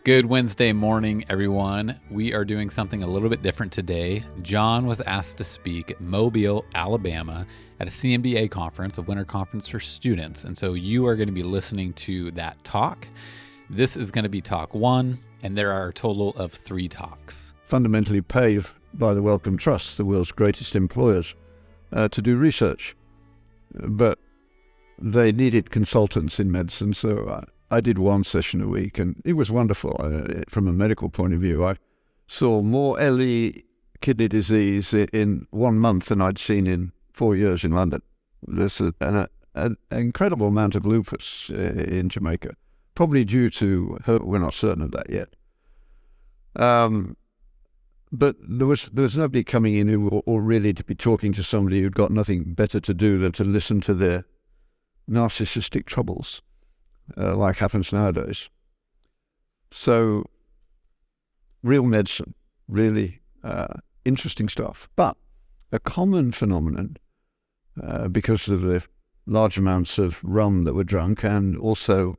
Good Wednesday morning, everyone. We are doing something a little bit different today. John was asked to speak at Mobile, Alabama at a CMDA conference, a winter conference for students. And so you are going to be listening to that talk. This is going to be talk 1, and there are a total of 3 talks. Fundamentally paid by the Wellcome Trust, the world's greatest employers, to do research. But they needed consultants in medicine, so I did one session a week, and it was wonderful. From a medical point of view, I saw more LE kidney disease in 1 month than I'd seen in 4 years in London. There's an incredible amount of lupus in Jamaica, probably due to her. We're not certain of that yet. But there was nobody coming in who or really to be talking to somebody who'd got nothing better to do than to listen to their narcissistic troubles. Like happens nowadays. So, real medicine, really interesting stuff. But a common phenomenon, because of the large amounts of rum that were drunk, and also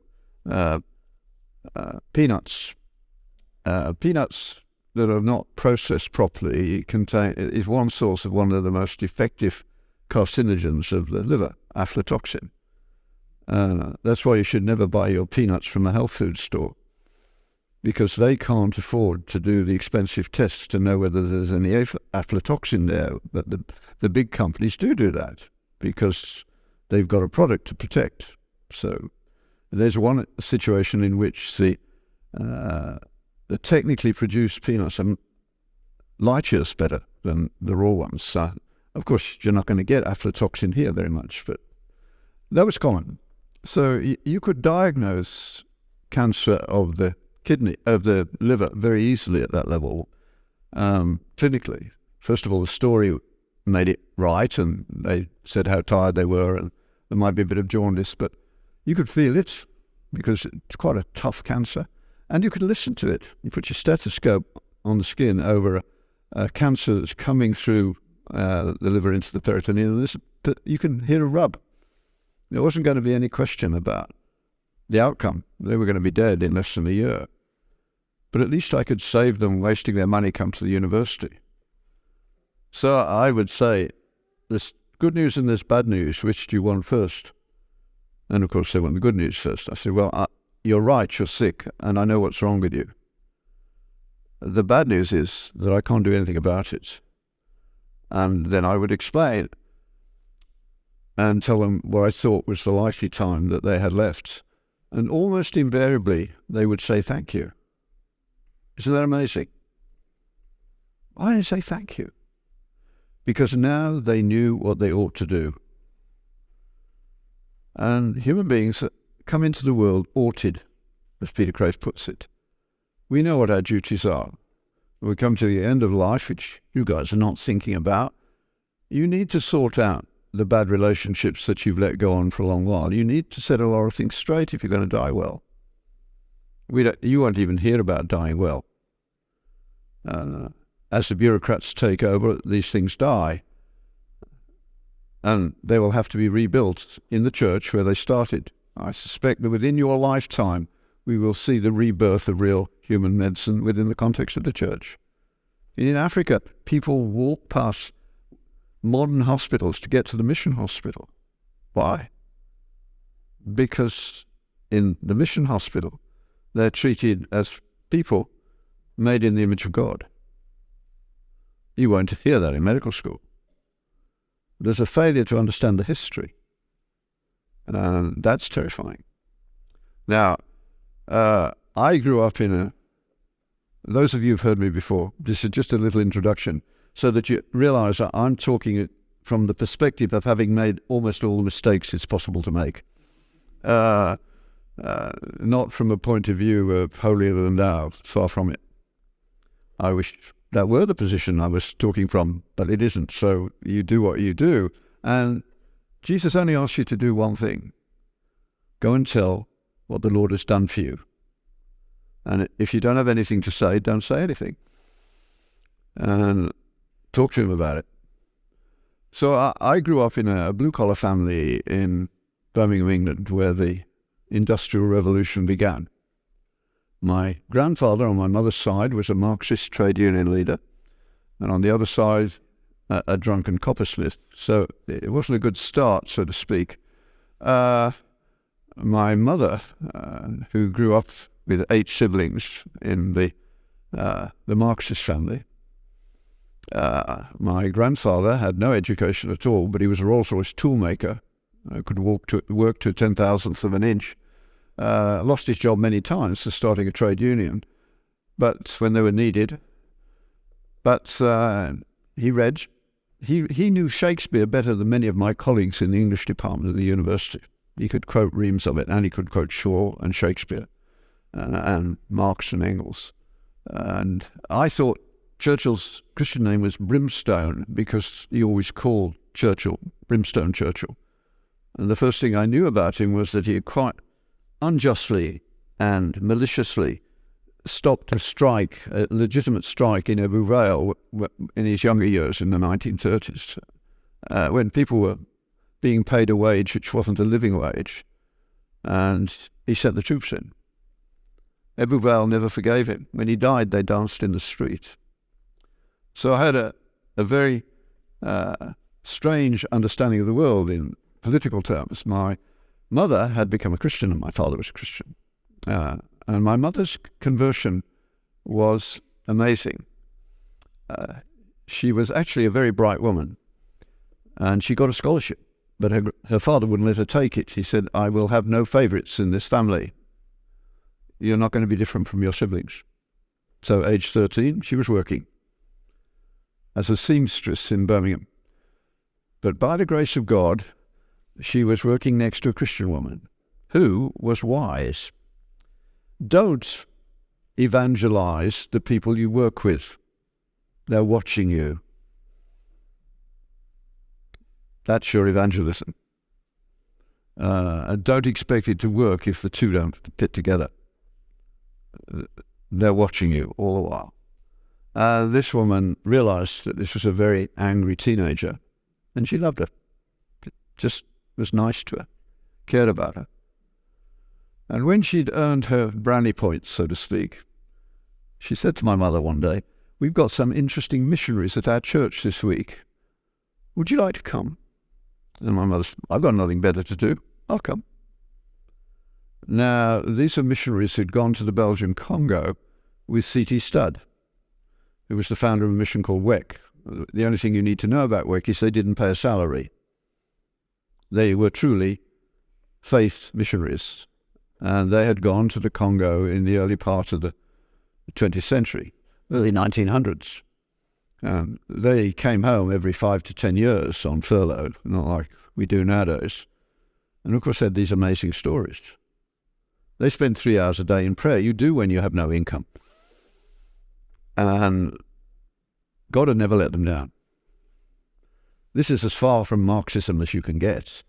peanuts. Peanuts that are not processed properly is one source of one of the most effective carcinogens of the liver, aflatoxin. That's why you should never buy your peanuts from a health food store, because they can't afford to do the expensive tests to know whether there's any aflatoxin there. But the big companies do that because they've got a product to protect. So there's one situation in which the technically produced peanuts are light years better than the raw ones. So of course you're not going to get aflatoxin here very much, but that was common. So you could diagnose cancer of the kidney, of the liver, very easily at that level, clinically. First of all, the story made it right, and they said how tired they were, and there might be a bit of jaundice, but you could feel it because it's quite a tough cancer, and you could listen to it. You put your stethoscope on the skin over a cancer that's coming through the liver into the peritoneum, and you can hear a rub. There wasn't going to be any question about the outcome. They were going to be dead in less than a year. But at least I could save them wasting their money come to the university. So I would say, there's good news and there's bad news. Which do you want first? And of course they want the good news first. I said, well, you're right, you're sick, and I know what's wrong with you. The bad news is that I can't do anything about it. And then I would explain and tell them what I thought was the likely time that they had left. And almost invariably, they would say thank you. Isn't that amazing? Why did they say thank you? Because now they knew what they ought to do. And human beings come into the world oughted, as Peter Crace puts it. We know what our duties are. When we come to the end of life, which you guys are not thinking about, you need to sort out the bad relationships that you've let go on for a long while. You need to set a lot of things straight if you're going to die well. You won't even hear about dying well. As the bureaucrats take over, these things die. And they will have to be rebuilt in the church where they started. I suspect that within your lifetime, we will see the rebirth of real human medicine within the context of the church. In Africa, people walk past modern hospitals to get to the mission hospital. Why? Because in the mission hospital, they're treated as people made in the image of God. You won't hear that in medical school. There's a failure to understand the history. And that's terrifying. Now, I grew up those of you who've heard me before, this is just a little introduction, so that you realize that I'm talking from the perspective of having made almost all the mistakes it's possible to make. Not from a point of view of holier than thou, far from it. I wish that were the position I was talking from, but it isn't. So you do what you do. And Jesus only asks you to do one thing. Go and tell what the Lord has done for you. And if you don't have anything to say, don't say anything. And talk to him about it. So I grew up in a blue-collar family in Birmingham, England, where the Industrial Revolution began. My grandfather on my mother's side was a Marxist trade union leader, and on the other side, a drunken coppersmith. So it wasn't a good start, so to speak. My mother, who grew up with 8 siblings in the Marxist family, my grandfather had no education at all, but he was a Rolls-Royce toolmaker, could work to a 10,000th of an inch. Lost his job many times for starting a trade union, but when they were needed. But he read. He knew Shakespeare better than many of my colleagues in the English department of the university. He could quote reams of it, and he could quote Shaw and Shakespeare and Marx and Engels. And I thought Churchill's Christian name was Brimstone because he always called Churchill Brimstone Churchill. And the first thing I knew about him was that he had quite unjustly and maliciously stopped a strike, a legitimate strike in Ebbw Vale in his younger years in the 1930s, when people were being paid a wage which wasn't a living wage, and he sent the troops in. Ebbw Vale never forgave him. When he died, they danced in the street. So I had a very strange understanding of the world in political terms. My mother had become a Christian and my father was a Christian. And my mother's conversion was amazing. She was actually a very bright woman, and she got a scholarship, but her father wouldn't let her take it. He said, "I will have no favourites in this family. You're not going to be different from your siblings." So age 13, she was working as a seamstress in Birmingham. But by the grace of God, she was working next to a Christian woman who was wise. Don't evangelize the people you work with. They're watching you. That's your evangelism. And don't expect it to work if the two don't fit together. They're watching you all the while. This woman realized that this was a very angry teenager, and she loved her. Just was nice to her, cared about her. And when she'd earned her brownie points, so to speak, she said to my mother one day, "We've got some interesting missionaries at our church this week. Would you like to come?" And my mother said, "I've got nothing better to do. I'll come." Now, these are missionaries who'd gone to the Belgian Congo with C.T. Studd, who was the founder of a mission called WEC. The only thing you need to know about WEC is they didn't pay a salary. They were truly faith missionaries. And they had gone to the Congo in the early part of the 20th century, early 1900s. They came home every 5 to 10 years on furlough, not like we do nowadays. And of course, they had these amazing stories. They spent 3 hours a day in prayer. You do when you have no income. And God had never let them down. This is as far from Marxism as you can get.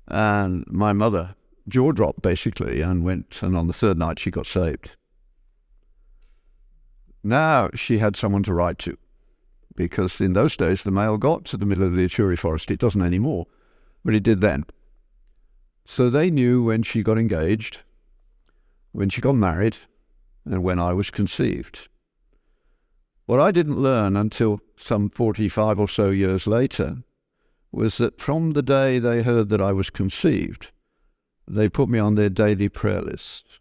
And my mother jaw dropped basically and went, and on the third night she got saved. Now she had someone to write to, because in those days the mail got to the middle of the Ituri forest. It doesn't anymore, but it did then. So they knew when she got engaged, when she got married, and when I was conceived. What I didn't learn until some 45 or so years later was that from the day they heard that I was conceived, they put me on their daily prayer list.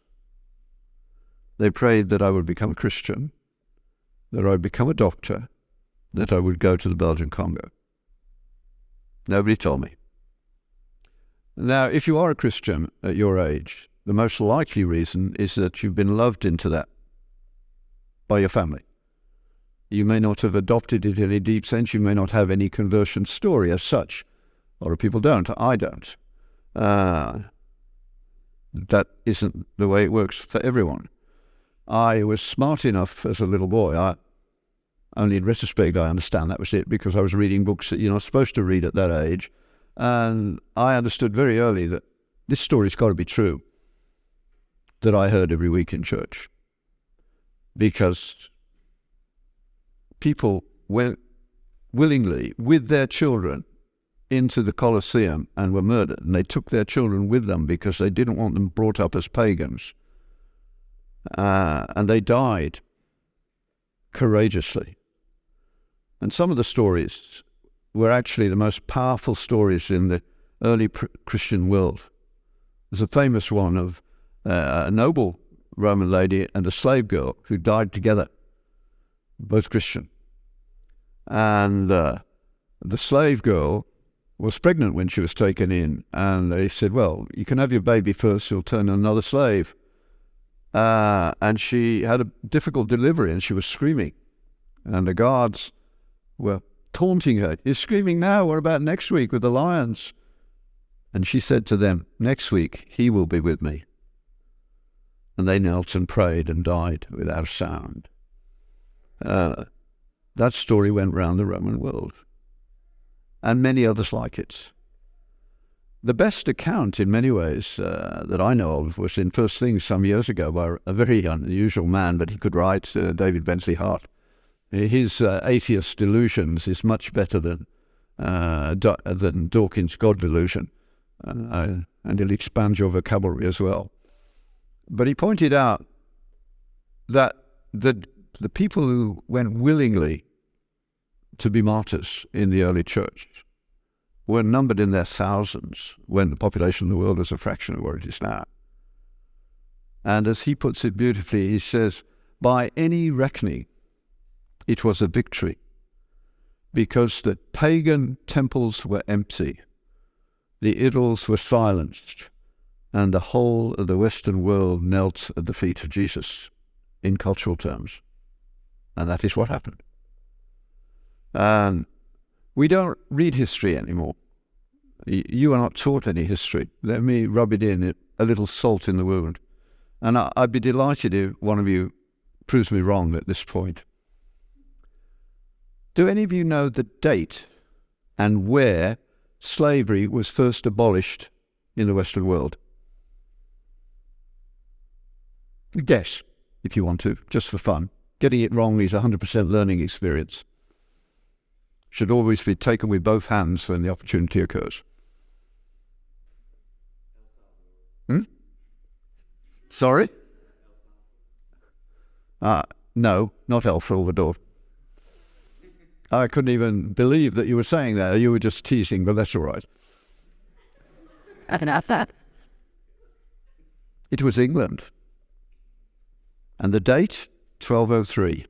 They prayed that I would become a Christian, that I would become a doctor, that I would go to the Belgian Congo. Nobody told me. Now, if you are a Christian at your age, the most likely reason is that you've been loved into that by your family. You may not have adopted it in a deep sense. You may not have any conversion story as such. A lot of people don't. I don't. That isn't the way it works for everyone. I was smart enough as a little boy. Only in retrospect I understand that was it, because I was reading books that you're not supposed to read at that age. And I understood very early that this story's got to be true, that I heard every week in church. Because people went willingly with their children into the Colosseum and were murdered, and they took their children with them because they didn't want them brought up as pagans. and they died courageously. And some of the stories were actually the most powerful stories in the early Christian world. There's a famous one of a noble Roman lady and a slave girl who died together, both Christian. And the slave girl was pregnant when she was taken in, and they said, well, you can have your baby first, you'll turn another slave. And she had a difficult delivery, and she was screaming. And the guards were taunting her. You're screaming now, what about next week with the lions? And she said to them, next week he will be with me. And they knelt and prayed and died without a sound. That story went round the Roman world, and many others like it. The best account, in many ways, that I know of was in First Things some years ago by a very unusual man, but he could write, David Bensley Hart. His atheist delusions is much better than Dawkins' God delusion, and he'll expand your vocabulary as well. But he pointed out that the people who went willingly to be martyrs in the early church were numbered in their thousands when the population of the world was a fraction of what it is now. And as he puts it beautifully, he says, by any reckoning, it was a victory, because the pagan temples were empty, the idols were silenced, and the whole of the Western world knelt at the feet of Jesus, in cultural terms. And that is what happened. And we don't read history anymore. You are not taught any history. Let me rub it in, a little salt in the wound. And I'd be delighted if one of you proves me wrong at this point. Do any of you know the date and where slavery was first abolished in the Western world? Guess, if you want to, just for fun. Getting it wrong is 100% learning experience. Should always be taken with both hands when the opportunity occurs. Sorry? No, not El Salvador. I couldn't even believe that you were saying that. You were just teasing, but that's all right. It was England. And the date? 1203.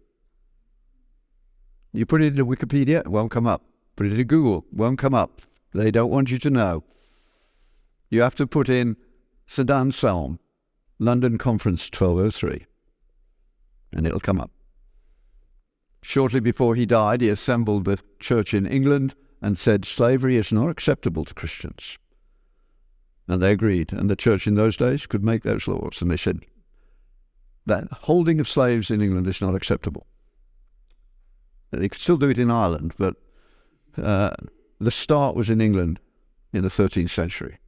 You put it into Wikipedia, it won't come up. Put it into Google, won't come up. They don't want you to know. You have to put in St. Anselme, London Conference 1203, and it'll come up. Shortly before he died, he assembled the church in England and said slavery is not acceptable to Christians. And they agreed, and the church in those days could make those laws. And they said that holding of slaves in England is not acceptable. They could still do it in Ireland, but the start was in England in the 13th century.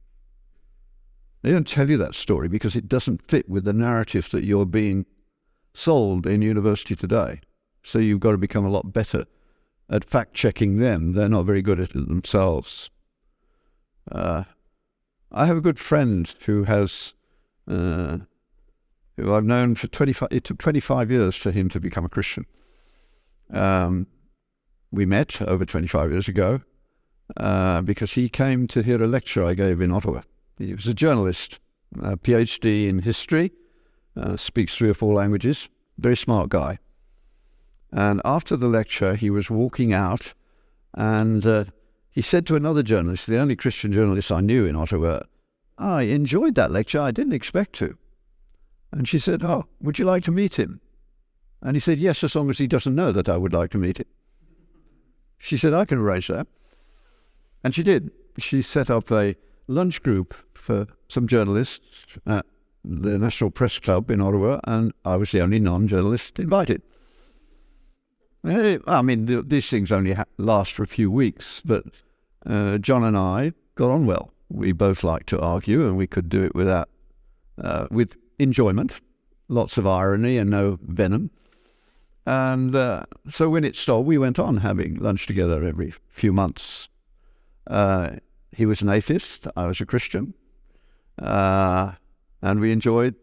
They don't tell you that story because it doesn't fit with the narrative that you're being sold in university today. So you've got to become a lot better at fact-checking them. They're not very good at it themselves. I have a good friend who has, who I've known for 25, it took 25 years for him to become a Christian. We met over 25 years ago because he came to hear a lecture I gave in Ottawa. He was a journalist, a PhD in history, speaks 3 or 4 languages, very smart guy. And after the lecture, he was walking out and he said to another journalist, the only Christian journalist I knew in Ottawa, I enjoyed that lecture, I didn't expect to. And she said, oh, would you like to meet him? And he said, yes, as long as he doesn't know that I would like to meet him. She said, I can arrange that. And she did. She set up a lunch group for some journalists at the National Press Club in Ottawa, and I was the only non-journalist invited. I mean, these things only last for a few weeks, but John and I got on well. We both liked to argue, and we could do it with enjoyment, lots of irony and no venom. And so when it stopped, we went on having lunch together every few months. He was an atheist, I was a Christian, and we enjoyed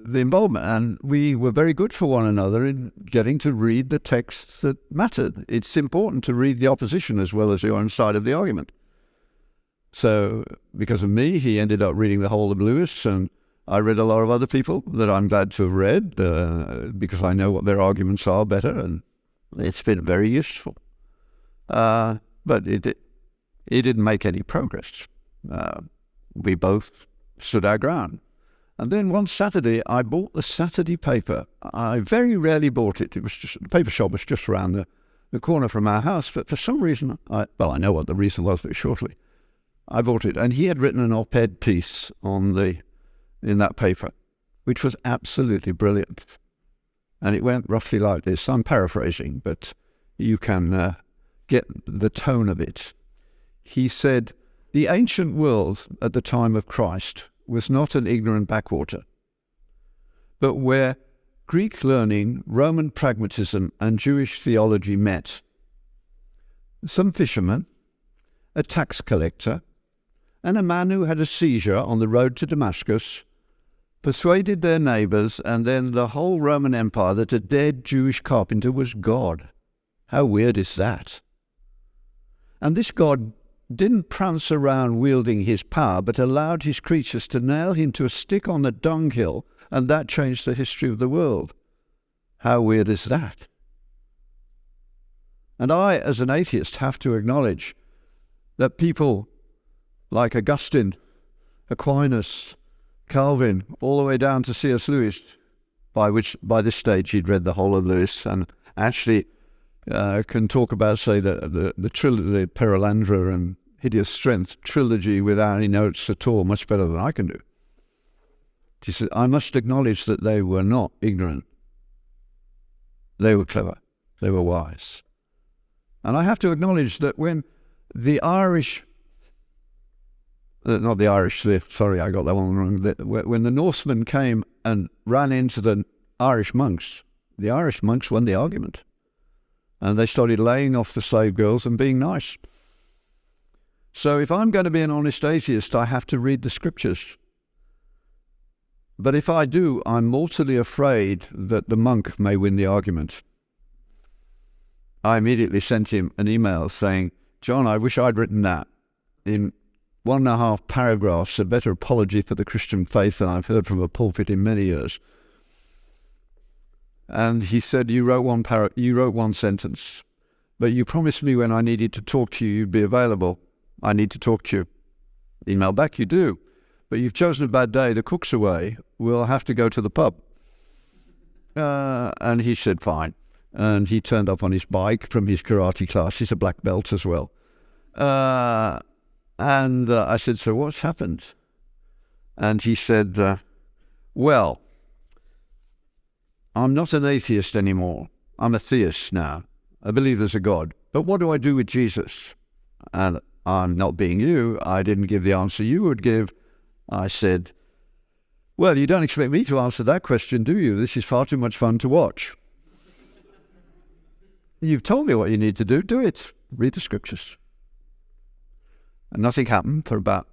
the involvement. And we were very good for one another in getting to read the texts that mattered. It's important to read the opposition as well as your own side of the argument. So because of me, he ended up reading the whole of Lewis, and I read a lot of other people that I'm glad to have read because I know what their arguments are better, and it's been very useful. But it didn't make any progress. We both stood our ground. And then one Saturday, I bought the Saturday paper. I very rarely bought it. It was just, the paper shop was just around the corner from our house. But for some reason, I know what the reason was very shortly. I bought it. And he had written an op-ed piece in that paper, which was absolutely brilliant. And it went roughly like this. I'm paraphrasing, but you can get the tone of it. He said, the ancient world at the time of Christ was not an ignorant backwater, but where Greek learning, Roman pragmatism, and Jewish theology met. Some fishermen, a tax collector, and a man who had a seizure on the road to Damascus persuaded their neighbours and then the whole Roman Empire that a dead Jewish carpenter was God. How weird is that? And this God didn't prance around wielding his power, but allowed his creatures to nail him to a stick on a dunghill, and that changed the history of the world. How weird is that? And I, as an atheist, have to acknowledge that people like Augustine, Aquinas, Calvin, all the way down to C.S. Lewis, by this stage he'd read the whole of Lewis, and actually can talk about, say, the trilogy, the Perelandra and Hideous Strength trilogy without any notes at all, much better than I can do. She said, I must acknowledge that they were not ignorant. They were clever. They were wise. And I have to acknowledge that when the Irish, not the Irish, sorry, I got that one wrong. When the Norsemen came and ran into the Irish monks won the argument. And they started laying off the slave girls and being nice. So if I'm going to be an honest atheist, I have to read the scriptures. But if I do, I'm mortally afraid that the monk may win the argument. I immediately sent him an email saying, John, I wish I'd written that in 1.5 paragraphs, a better apology for the Christian faith than I've heard from a pulpit in many years. And he said, you wrote one sentence, but you promised me when I needed to talk to you, you'd be available. I need to talk to you. Email back, you do. But you've chosen a bad day. The cook's away. We'll have to go to the pub. And he said, fine. And he turned up on his bike from his karate class. He's a black belt as well. And I said, so what's happened? And he said, well, I'm not an atheist anymore. I'm a theist now. I believe there's a God. But what do I do with Jesus? And I'm not being you. I didn't give the answer you would give. I said, well, you don't expect me to answer that question, do you? This is far too much fun to watch. You've told me what you need to do. Do it. Read the scriptures. And nothing happened for about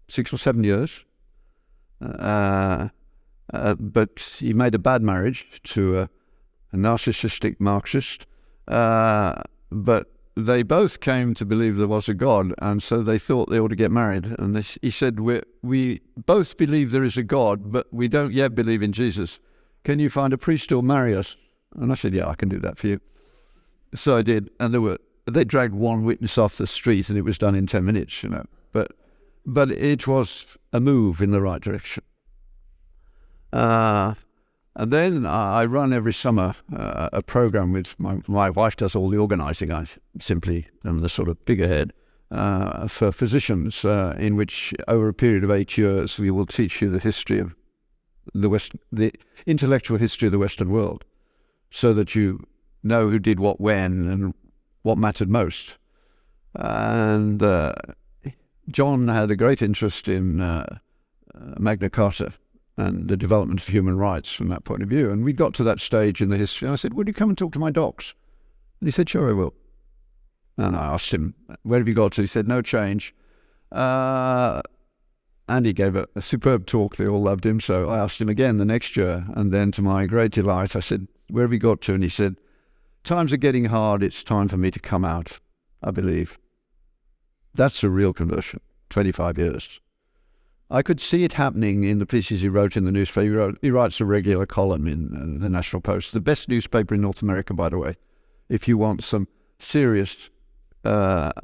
6 or 7 years. But he made a bad marriage to a narcissistic Marxist. But they both came to believe there was a God, and so they thought they ought to get married. And he said, we both believe there is a God, but we don't yet believe in Jesus. Can you find a priest who'll marry us? And I said, yeah, I can do that for you. So I did, and they dragged one witness off the street, and it was done in 10 minutes, you know. But it was a move in the right direction. And then I run every summer a program with my wife does all the organising. I simply am the sort of figurehead for physicians, in which over a period of 8 years we will teach you the history of the intellectual history of the Western world, so that you know who did what when and what mattered most. And John had a great interest in Magna Carta and the development of human rights from that point of view. And we got to that stage in the history, and I said, would you come and talk to my docs? And he said, sure, I will. And I asked him, where have you got to? He said, no change. And he gave a superb talk. They all loved him. So I asked him again the next year. And then to my great delight, I said, where have you got to? And he said, times are getting hard. It's time for me to come out, I believe. That's a real conversion, 25 years. I could see it happening in the pieces he wrote in the newspaper. He writes a regular column in the National Post, the best newspaper in North America, by the way, if you want some serious op-ed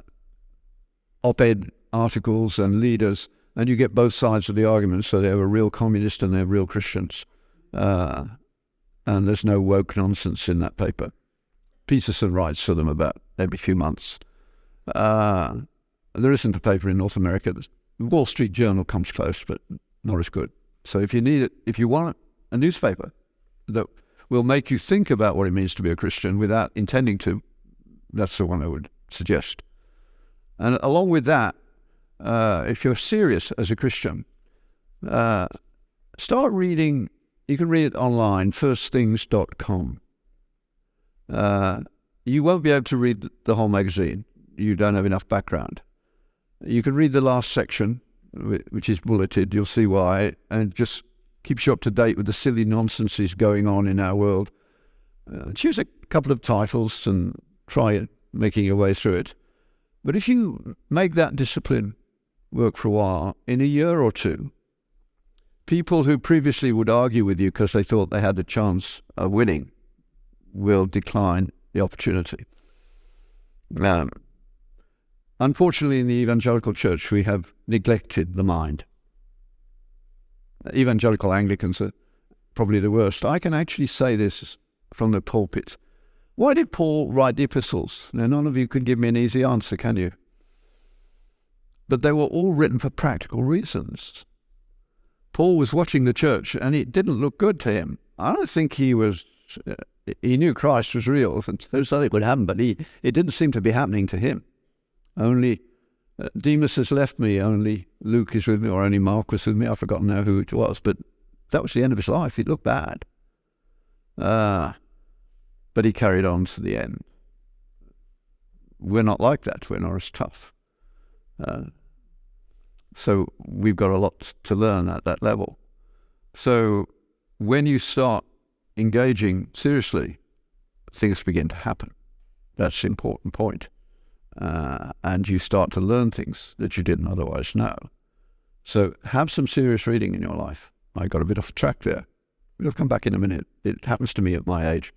articles and leaders, and you get both sides of the argument, so they're a real communist and they're real Christians. And there's no woke nonsense in that paper. Peterson writes for them about every few months. There isn't a paper in North America. The Wall Street Journal comes close, but not as good. So if you want a newspaper that will make you think about what it means to be a Christian without intending to, that's the one I would suggest. And along with that, if you're serious as a Christian, start reading. You can read it online, firstthings.com. You won't be able to read the whole magazine. You don't have enough background. You can read the last section, which is bulleted. You'll see why, and just keeps you up to date with the silly nonsenses going on in our world. Choose a couple of titles and try making your way through it. But if you make that discipline work for a while, in a year or two, people who previously would argue with you because they thought they had a chance of winning will decline the opportunity. Unfortunately, in the evangelical church, we have neglected the mind. Evangelical Anglicans are probably the worst. I can actually say this from the pulpit. Why did Paul write the epistles? Now, none of you can give me an easy answer, can you? But they were all written for practical reasons. Paul was watching the church, and it didn't look good to him. I don't think he knew Christ was real, and so something would happen, but it didn't seem to be happening to him. Only Demas has left me, only Luke is with me, or only Mark was with me. I've forgotten now who it was, but that was the end of his life. It looked bad. But he carried on to the end. We're not like that. We're not as tough. So we've got a lot to learn at that level. So when you start engaging seriously, things begin to happen. That's the important point. And you start to learn things that you didn't otherwise know. So have some serious reading in your life. I got a bit off track there. We'll come back in a minute. It happens to me at my age.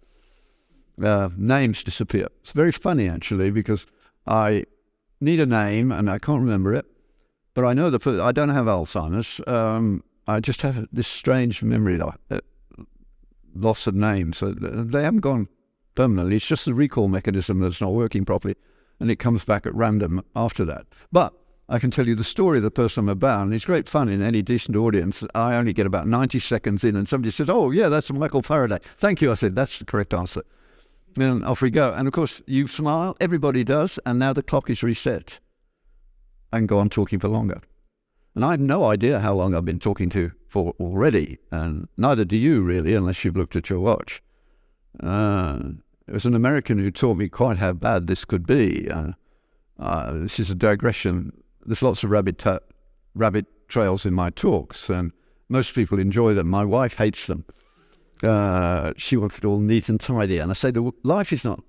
Names disappear. It's very funny, actually, because I need a name and I can't remember it. But I know I don't have Alzheimer's. I just have this strange memory loss of names. So they haven't gone permanently. It's just the recall mechanism that's not working properly, and it comes back at random after that. But I can tell you the story of the person I'm about, and it's great fun in any decent audience. I only get about 90 seconds in, and somebody says, "Oh, yeah, that's Michael Faraday." "Thank you," I said. "That's the correct answer." And off we go. And of course, you smile, everybody does, and now the clock is reset. I can go on talking for longer. And I have no idea how long I've been talking for already, and neither do you really, unless you've looked at your watch. It was an American who taught me quite how bad this could be. This is a digression. There's lots of rabbit trails in my talks, and most people enjoy them. My wife hates them. She wants it all neat and tidy, and I say the life is not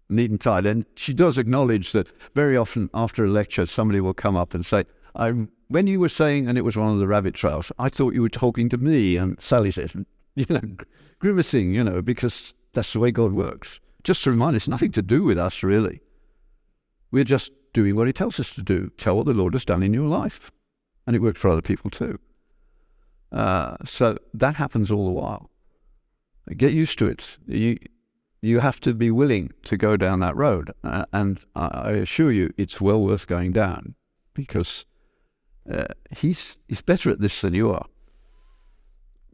neat and tidy. And she does acknowledge that very often after a lecture, somebody will come up and say, when you were saying, and it was one of the rabbit trails, I thought you were talking to me. And Sally said, grimacing, because that's the way God works. Just to remind us, nothing to do with us, really. We're just doing what he tells us to do. Tell what the Lord has done in your life. And it works for other people too. So that happens all the while. Get used to it. You have to be willing to go down that road. And I assure you, it's well worth going down, because he's better at this than you are.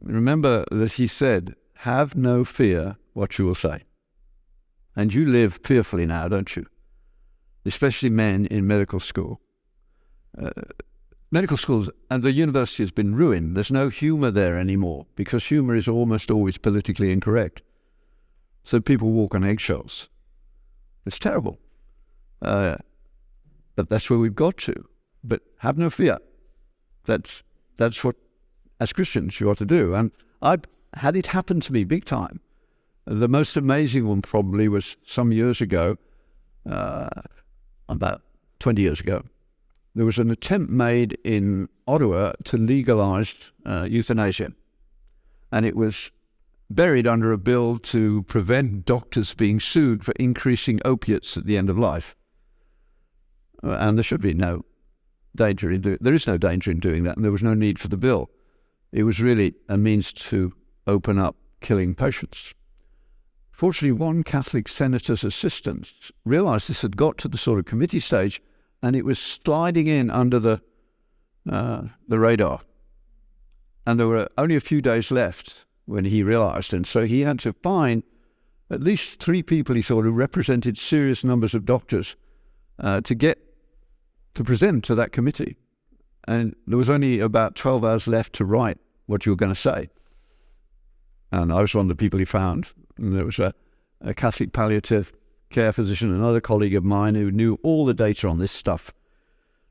Remember that he said, "Have no fear what you will say." And you live fearfully now, don't you? Especially men in medical school. Medical schools and the university has been ruined. There's no humour there anymore, because humour is almost always politically incorrect. So people walk on eggshells. It's terrible. But that's where we've got to. But have no fear. That's what, as Christians, you ought to do. And I had it happen to me big time. The most amazing one probably was some years ago, about 20 years ago. There was an attempt made in Ottawa to legalize euthanasia. And it was buried under a bill to prevent doctors being sued for increasing opiates at the end of life. And there should be no danger in doing. There is no danger in doing that, and there was no need for the bill. It was really a means to open up killing patients. Fortunately, one Catholic senator's assistant realized this had got to the sort of committee stage, and it was sliding in under the radar. And there were only a few days left when he realized, and so he had to find at least 3 people, he thought, who represented serious numbers of doctors to present to that committee. And there was only about 12 hours left to write what you were going to say. And I was one of the people he found. And there was a Catholic palliative care physician, another colleague of mine, who knew all the data on this stuff.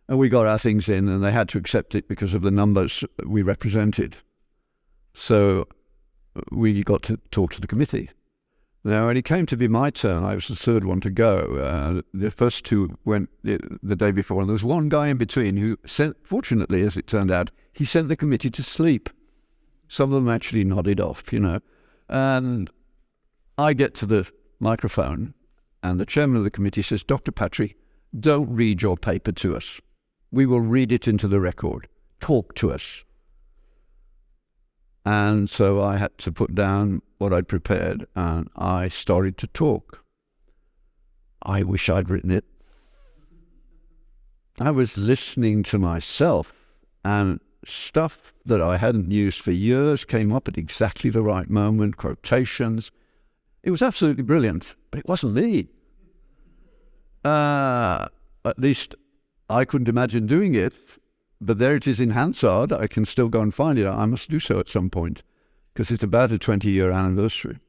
And we got our things in, and they had to accept it because of the numbers we represented. So we got to talk to the committee. Now, when it came to be my turn, I was the third one to go. The first 2 went the day before, and there was one guy in between who fortunately, as it turned out, he sent the committee to sleep. Some of them actually nodded off, And I get to the microphone, and the chairman of the committee says, "Dr. Patrick, don't read your paper to us. We will read it into the record. Talk to us." And so I had to put down what I'd prepared, and I started to talk. I wish I'd written it. I was listening to myself, and stuff that I hadn't used for years came up at exactly the right moment, quotations. It was absolutely brilliant, but it wasn't me. At least I couldn't imagine doing it. But there it is in Hansard. I can still go and find it. I must do so at some point, because it's about a 20-year anniversary.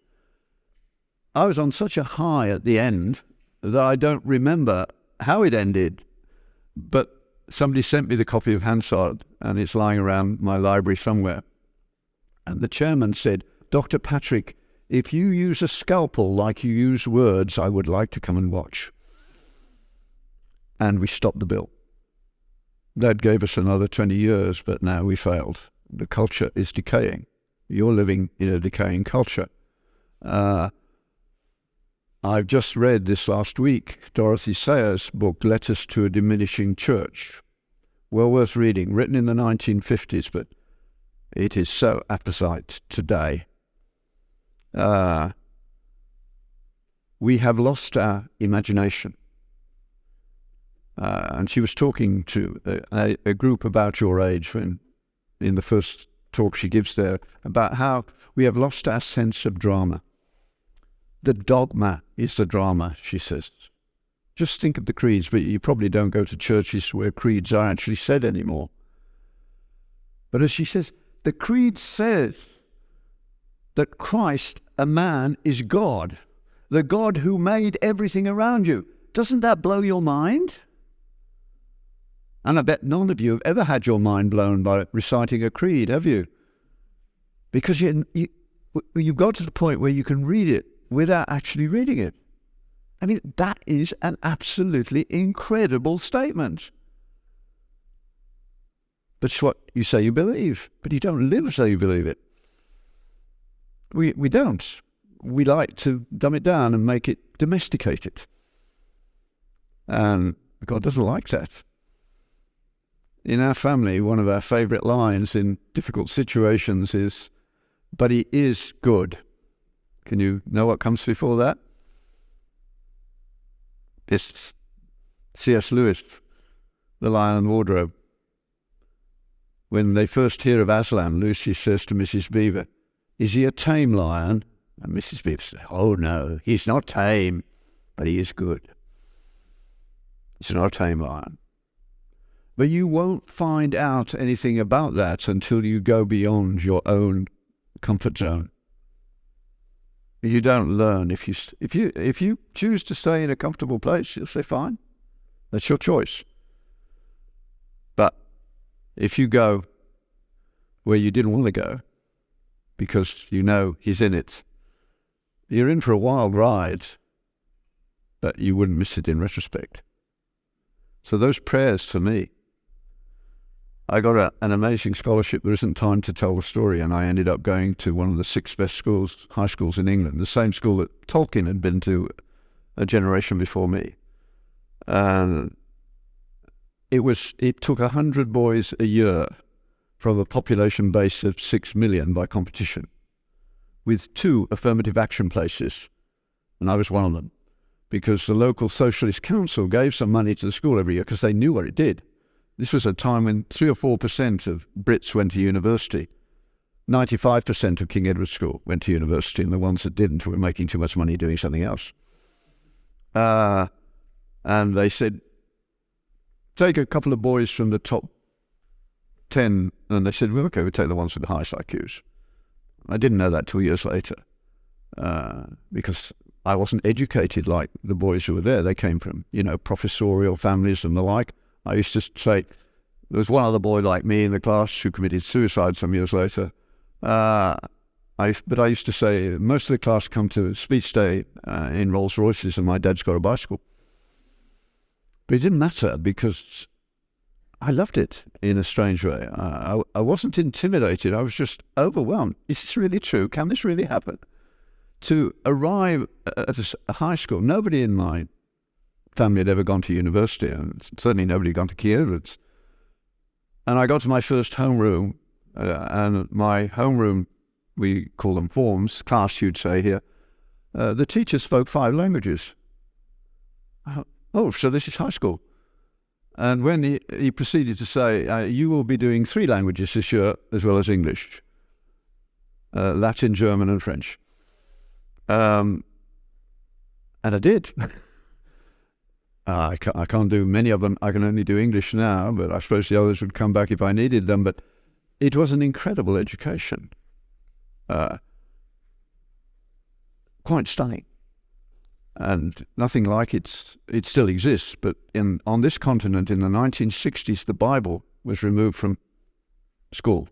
I was on such a high at the end that I don't remember how it ended. But somebody sent me the copy of Hansard, and it's lying around my library somewhere. And the chairman said, "Dr. Patrick, if you use a scalpel like you use words, I would like to come and watch." And we stopped the bill. That gave us another 20 years, but now we failed. The culture is decaying. You're living in a decaying culture. I've just read this last week Dorothy Sayers' book, Letters to a Diminishing Church. Well worth reading, written in the 1950s, but it is so apposite today. We have lost our imagination. And she was talking to a group about your age in the first talk she gives there, about how we have lost our sense of drama. The dogma is the drama, she says. Just think of the creeds, but you probably don't go to churches where creeds are actually said anymore. But as she says, the creed says that Christ, a man, is God, the God who made everything around you. Doesn't that blow your mind? And I bet none of you have ever had your mind blown by reciting a creed, have you? Because you've got to the point where you can read it without actually reading it. I mean, that is an absolutely incredible statement. But it's what you say you believe, but you don't live as though you believe it. We don't. We like to dumb it down and make it domesticated. And God doesn't like that. In our family, one of our favourite lines in difficult situations is, "But he is good." Can you know what comes before that? It's C.S. Lewis, The Lion and Wardrobe. When they first hear of Aslan, Lucy says to Mrs. Beaver, "Is he a tame lion?" And Mrs. Beaver says, "Oh no, he's not tame, but he is good. He's not a tame lion." But you won't find out anything about that until you go beyond your own comfort zone. You don't learn. If you choose to stay in a comfortable place, you'll say, fine. That's your choice. But if you go where you didn't want to go because you know he's in it, you're in for a wild ride, but you wouldn't miss it in retrospect. So those prayers for me, I got an amazing scholarship. There isn't time to tell the story, and I ended up going to one of the 6 best schools, high schools in England, the same school that Tolkien had been to a generation before me. And it took 100 boys a year from a population base of 6 million by competition, with 2 affirmative action places, and I was one of them, because the local socialist council gave some money to the school every year because they knew what it did. This was a time when 3 or 4% of Brits went to university. 95% of King Edward's School went to university, and the ones that didn't were making too much money doing something else. And they said, take a couple of boys from the top 10, and they said, well, okay, we'll take the ones with the highest IQs. I didn't know that 2 years later, because I wasn't educated like the boys who were there. They came from, professorial families and the like. I used to say, there was one other boy like me in the class who committed suicide some years later. But I used to say, most of the class come to speech day in Rolls Royces, and my dad's got a bicycle. But it didn't matter because I loved it in a strange way. I wasn't intimidated. I was just overwhelmed. Is this really true? Can this really happen? To arrive at a high school, nobody in my family had ever gone to university, and certainly nobody had gone to King Edward's. And I got to my first homeroom, and my homeroom, we call them forms, class you'd say here, the teacher spoke 5 languages. Oh, so this is high school. And when he proceeded to say, you will be doing 3 languages this year as well as English, Latin, German and French. And I did. I can't do many of them. I can only do English now, but I suppose the others would come back if I needed them. But it was an incredible education. Quite stunning. And nothing like it still exists. But on this continent in the 1960s, the Bible was removed from school.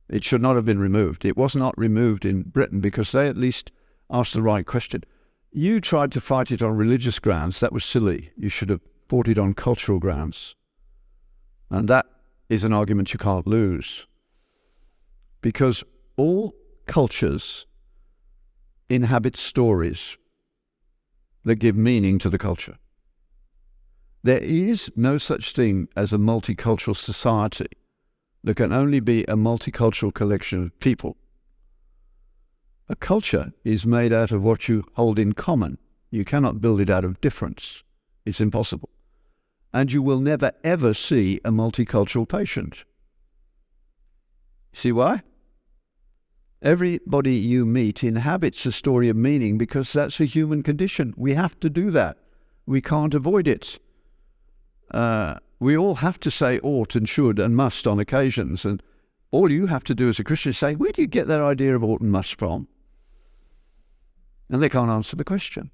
It should not have been removed. It was not removed in Britain because they at least asked the right question. You tried to fight it on religious grounds. That was silly. You should have fought it on cultural grounds. And that is an argument you can't lose. Because all cultures inhabit stories that give meaning to the culture. There is no such thing as a multicultural society. There can only be a multicultural collection of people. A culture is made out of what you hold in common. You cannot build it out of difference. It's impossible. And you will never, ever see a multicultural patient. See why? Everybody you meet inhabits a story of meaning because that's a human condition. We have to do that. We can't avoid it. We all have to say ought and should and must on occasions. And all you have to do as a Christian is say, where do you get that idea of ought and must from? And they can't answer the question.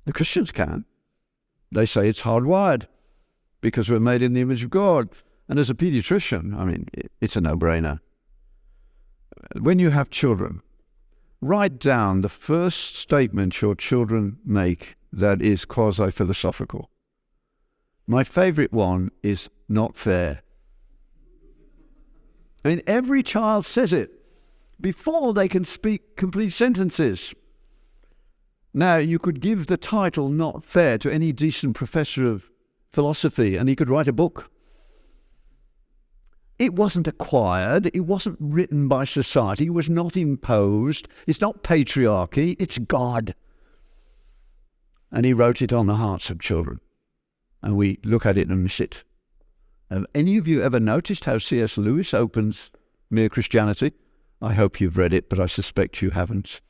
The Christians can. They say it's hardwired because we're made in the image of God. And as a pediatrician, it's a no-brainer. When you have children, write down the first statement your children make that is quasi-philosophical. My favorite one is not fair. Every child says it before they can speak complete sentences. Now, you could give the title not fair to any decent professor of philosophy and he could write a book. It wasn't acquired. It wasn't written by society. It was not imposed. It's not patriarchy. It's God. And he wrote it on the hearts of children. And we look at it and miss it. Have any of you ever noticed how C.S. Lewis opens Mere Christianity? I hope you've read it, but I suspect you haven't.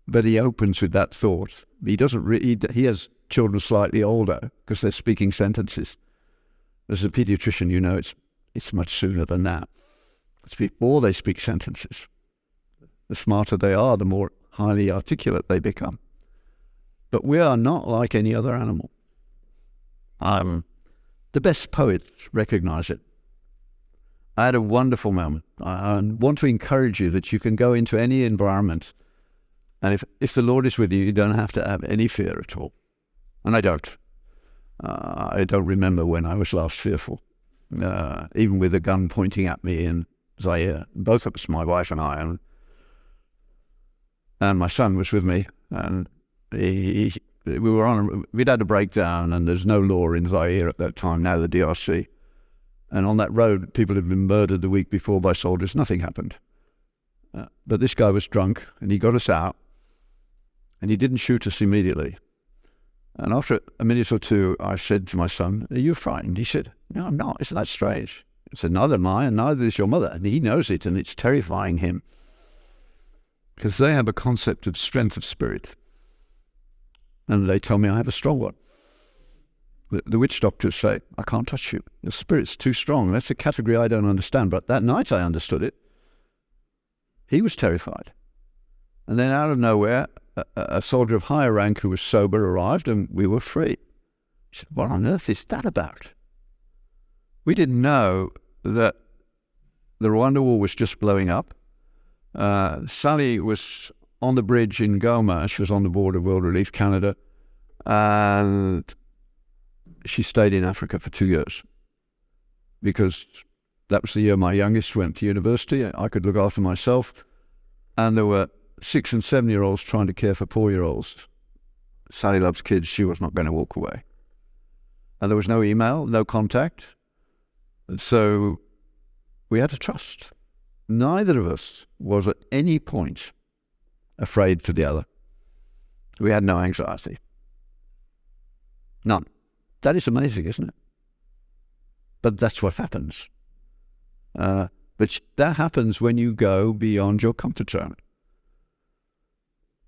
But he opens with that thought. He doesn't. He has children slightly older because they're speaking sentences. As a pediatrician, you know it's much sooner than that. It's before they speak sentences. The smarter they are, the more highly articulate they become. But we are not like any other animal. The best poets recognize it. I had a wonderful moment. I want to encourage you that you can go into any environment, and if the Lord is with you, you don't have to have any fear at all. And I don't. I don't remember when I was last fearful, even with a gun pointing at me in Zaire. Both of us, my wife and I, and my son was with me, and we'd had a breakdown, and there's no law in Zaire at that time, now the DRC. And on that road, people had been murdered the week before by soldiers. Nothing happened. But this guy was drunk, and he got us out, and he didn't shoot us immediately. And after a minute or two, I said to my son, "Are you frightened?" He said, "No, I'm not. Isn't that strange?" I said, "Neither am I, and neither is your mother." And he knows it, and it's terrifying him. Because they have a concept of strength of spirit. And they tell me I have a strong one. The witch doctors say, "I can't touch you. Your spirit's too strong." That's a category I don't understand. But that night I understood it. He was terrified. And then out of nowhere, a soldier of higher rank who was sober arrived, and we were free. He said, "What on earth is that about?" We didn't know that the Rwanda war was just blowing up. Sally was on the bridge in Goma. She was on the board of World Relief Canada. And she stayed in Africa for 2 years because that was the year my youngest went to university. I could look after myself. And there were 6 and 7-year-olds trying to care for 4-year-olds. Sally loves kids. She was not going to walk away. And there was no email, no contact. And so we had to trust. Neither of us was at any point afraid to the other. We had no anxiety. None. That is amazing, isn't it? But that's what happens. But that happens when you go beyond your comfort zone.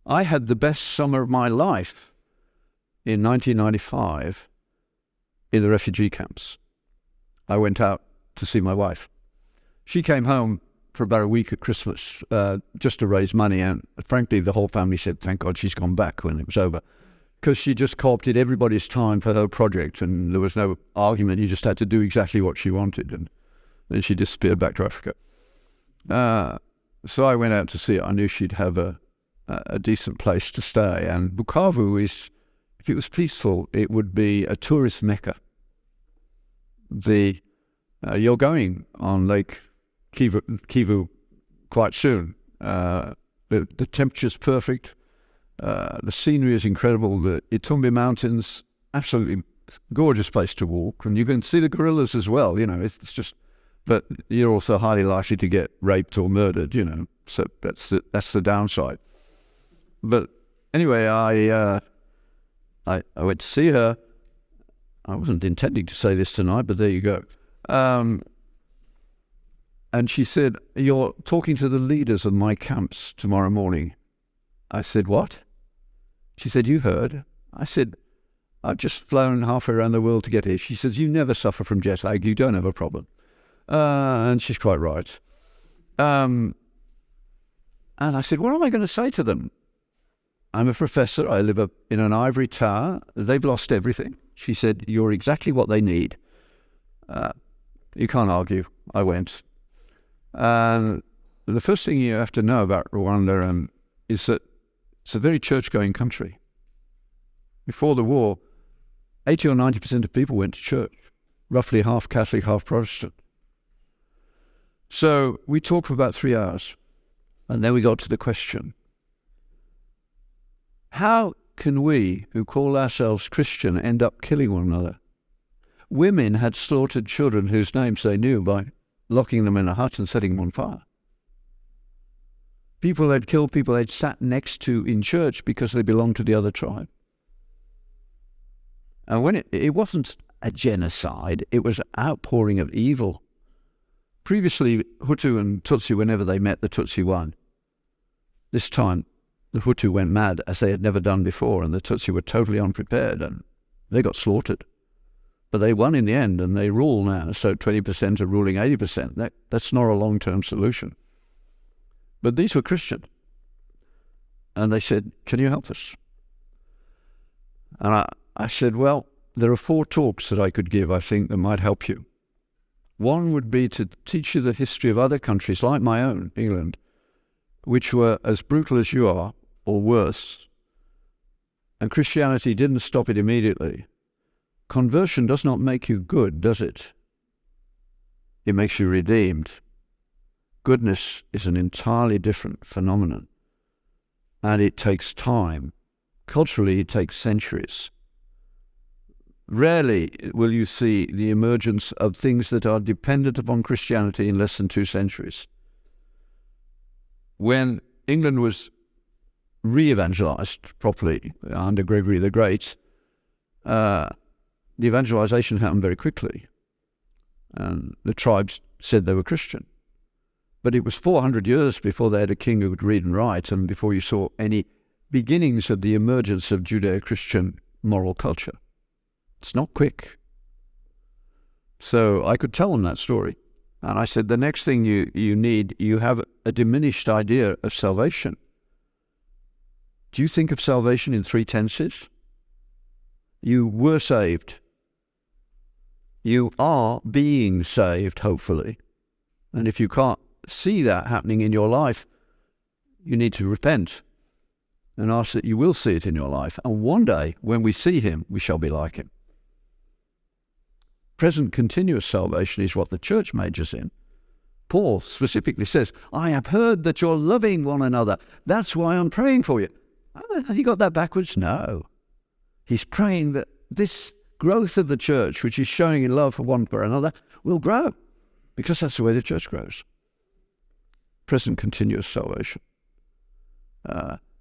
I had the best summer of my life in 1995 in the refugee camps. I went out to see my wife. She came home for about a week at Christmas just to raise money, and frankly the whole family said, "Thank God she's gone back," when it was over. Because she just co-opted everybody's time for her project, and there was no argument. You just had to do exactly what she wanted, and then she disappeared back to Africa. So I went out to see her. I knew she'd have a decent place to stay, and Bukavu is, if it was peaceful, it would be a tourist mecca. You're going on Lake Kivu quite soon. The temperature's perfect. The scenery is incredible. The Itumbi Mountains, absolutely gorgeous place to walk. And you can see the gorillas as well, it's just, but you're also highly likely to get raped or murdered, so that's the downside. But anyway, I went to see her. I wasn't intending to say this tonight, but there you go. And she said, "You're talking to the leaders of my camps tomorrow morning." I said, "What?" She said, "You heard." I said, "I've just flown halfway around the world to get here." She says, "You never suffer from jet lag. You don't have a problem." And she's quite right. And I said, "What am I going to say to them? I'm a professor. I live up in an ivory tower. They've lost everything." She said, "You're exactly what they need." You can't argue. I went. And the first thing you have to know about Rwanda is that it's a very church-going country. Before the war, 80 or 90% of people went to church, roughly half Catholic, half Protestant. So we talked for about 3 hours, and then we got to the question, how can we, who call ourselves Christian, end up killing one another? Women had slaughtered children whose names they knew by locking them in a hut and setting them on fire. People had killed people they'd sat next to in church because they belonged to the other tribe. And when it wasn't a genocide, it was an outpouring of evil. Previously, Hutu and Tutsi, whenever they met, the Tutsi won. This time, the Hutu went mad as they had never done before, and the Tutsi were totally unprepared, and they got slaughtered. But they won in the end, and they rule now, so 20% are ruling 80%. That's not a long-term solution. But these were Christian. And they said, "Can you help us?" And I said, "Well, there are 4 talks that I could give, I think, that might help you. One would be to teach you the history of other countries, like my own, England, which were as brutal as you are, or worse. And Christianity didn't stop it immediately. Conversion does not make you good, does it? It makes you redeemed. Goodness is an entirely different phenomenon, and it takes time. Culturally, it takes centuries. Rarely will you see the emergence of things that are dependent upon Christianity in less than 2 centuries. When England was re-evangelized properly under Gregory the Great, the evangelization happened very quickly, and the tribes said they were Christian. But it was 400 years before they had a king who could read and write, and before you saw any beginnings of the emergence of Judeo-Christian moral culture. It's not quick. So I could tell them that story. And I said, the next thing you need, you have a diminished idea of salvation. Do you think of salvation in 3 tenses? You were saved. You are being saved, hopefully. And if you can't see that happening in your life, you need to repent and ask that you will see it in your life. And one day, when we see him, we shall be like him. Present continuous salvation is what the church majors in. Paul specifically says, I have heard that you're loving one another. That's why I'm praying for you. Has he got that backwards? No. He's praying that this growth of the church, which is showing in love for one for another, will grow, because that's the way the church grows. Present continuous salvation.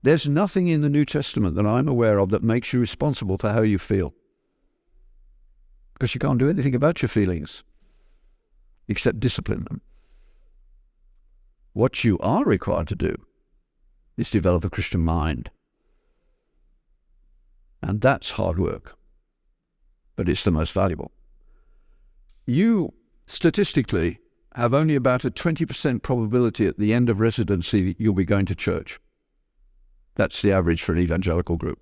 There's nothing in the New Testament that I'm aware of that makes you responsible for how you feel, because you can't do anything about your feelings except discipline them. What you are required to do is develop a Christian mind. And that's hard work, but it's the most valuable. You, statistically, have only about a 20% probability at the end of residency that you'll be going to church. That's the average for an evangelical group.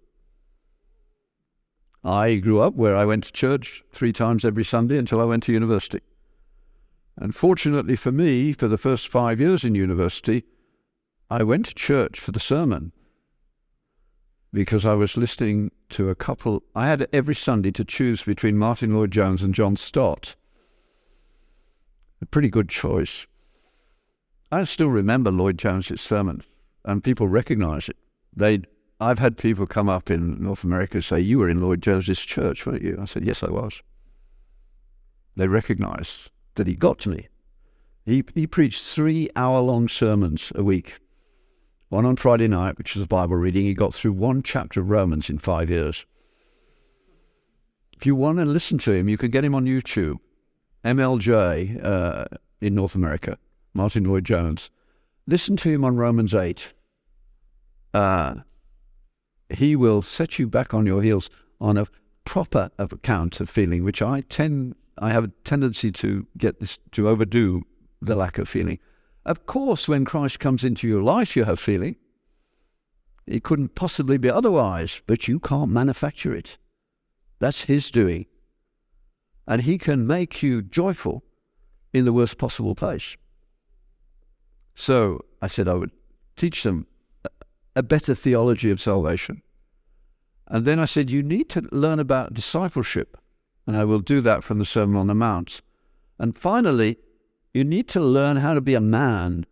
I grew up where I went to church 3 times every Sunday until I went to university. And fortunately for me, for the first 5 years in university, I went to church for the sermon, because I was listening to a couple. I had every Sunday to choose between Martin Lloyd-Jones and John Stott. A pretty good choice. I still remember Lloyd-Jones' sermons, and people recognize it. I've had people come up in North America say, you were in Lloyd-Jones' church, weren't you? I said, yes, I was. They recognize that he got to me. He preached 3-hour-long sermons a week. One on Friday night, which was a Bible reading. He got through 1 chapter of Romans in 5 years. If you want to listen to him, you can get him on YouTube. MLJ in North America, Martin Lloyd-Jones. Listen to him on Romans 8. He will set you back on your heels on a proper account of feeling, which I have a tendency to get this, to overdo the lack of feeling. Of course, when Christ comes into your life, you have feeling. It couldn't possibly be otherwise, but you can't manufacture it. That's his doing. And he can make you joyful in the worst possible place. So I said I would teach them a better theology of salvation. And then I said, you need to learn about discipleship. And I will do that from the Sermon on the Mount. And finally, you need to learn how to be a man,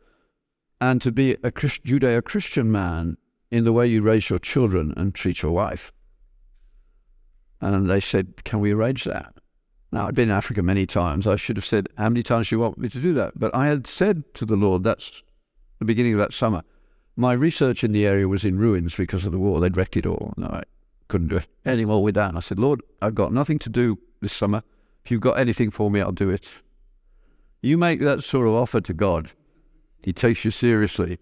and to be a Judeo-Christian man in the way you raise your children and treat your wife. And they said, can we arrange that? Now, I'd been in Africa many times. I should have said, how many times do you want me to do that? But I had said to the Lord, that's the beginning of that summer, my research in the area was in ruins because of the war. They'd wrecked it all. No, I couldn't do it anymore with that. And I said, Lord, I've got nothing to do this summer. If you've got anything for me, I'll do it. You make that sort of offer to God, he takes you seriously.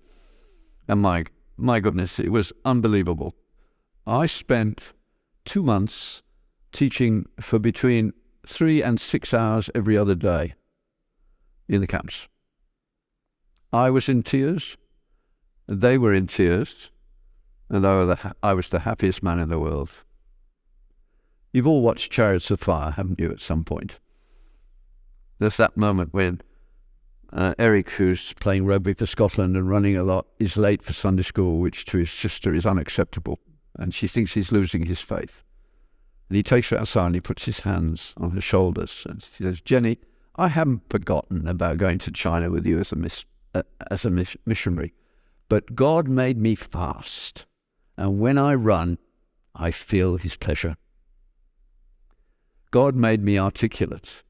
And my goodness, it was unbelievable. I spent 2 months teaching for between 3 and 6 hours every other day in the camps. I was in tears, they were in tears, and I was the happiest man in the world. You've all watched Chariots of Fire, haven't you, at some point? There's that moment when Eric, who's playing rugby for Scotland and running a lot, is late for Sunday school, which to his sister is unacceptable, and she thinks he's losing his faith. And he takes her outside and he puts his hands on her shoulders and he says, Jenny, I haven't forgotten about going to China with you as a missionary, but God made me fast, and when I run, I feel his pleasure. God made me articulate.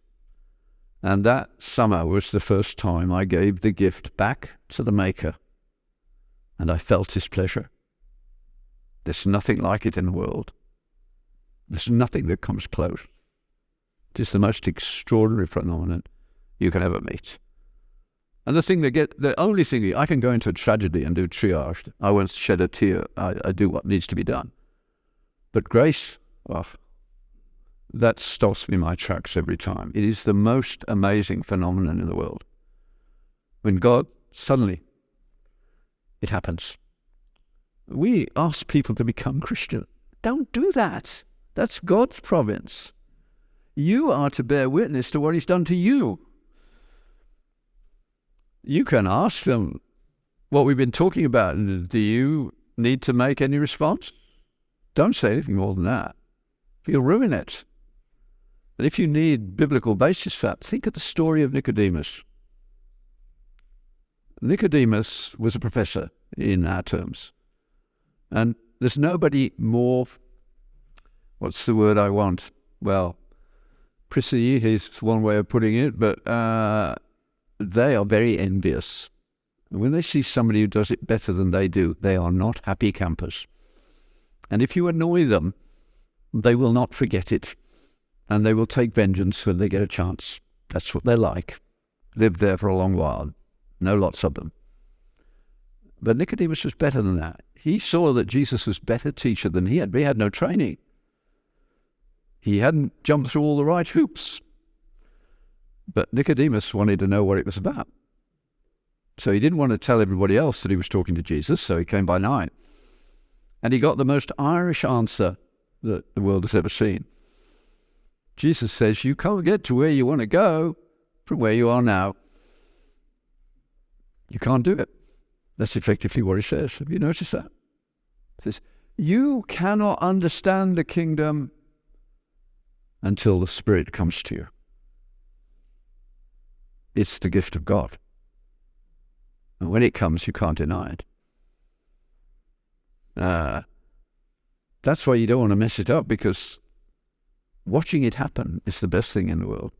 And that summer was the first time I gave the gift back to the Maker, and I felt his pleasure. There's nothing like it in the world. There's nothing that comes close. It is the most extraordinary phenomenon you can ever meet. And the only thing, I can go into a tragedy and do triage. I won't shed a tear. I do what needs to be done. But grace, that stops me in my tracks every time. It is the most amazing phenomenon in the world. When God, suddenly, it happens. We ask people to become Christian. Don't do that. That's God's province. You are to bear witness to what he's done to you. You can ask them what we've been talking about. Do you need to make any response? Don't say anything more than that. You'll ruin it. But if you need biblical basis for that, think of the story of Nicodemus. Nicodemus was a professor in our terms. And there's nobody more, what's the word I want? Well, prissy is one way of putting it, but they are very envious. And when they see somebody who does it better than they do, they are not happy campers. And if you annoy them, they will not forget it. And they will take vengeance when they get a chance. That's what they're like. Lived there for a long while. Know lots of them. But Nicodemus was better than that. He saw that Jesus was a better teacher than he had. He had no training. He hadn't jumped through all the right hoops. But Nicodemus wanted to know what it was about. So he didn't want to tell everybody else that he was talking to Jesus, so he came by night. And he got the most Irish answer that the world has ever seen. Jesus says, you can't get to where you want to go from where you are now. You can't do it. That's effectively what he says. Have you noticed that? He says, you cannot understand the kingdom until the Spirit comes to you. It's the gift of God. And when it comes, you can't deny it. That's why you don't want to mess it up, because watching it happen is the best thing in the world.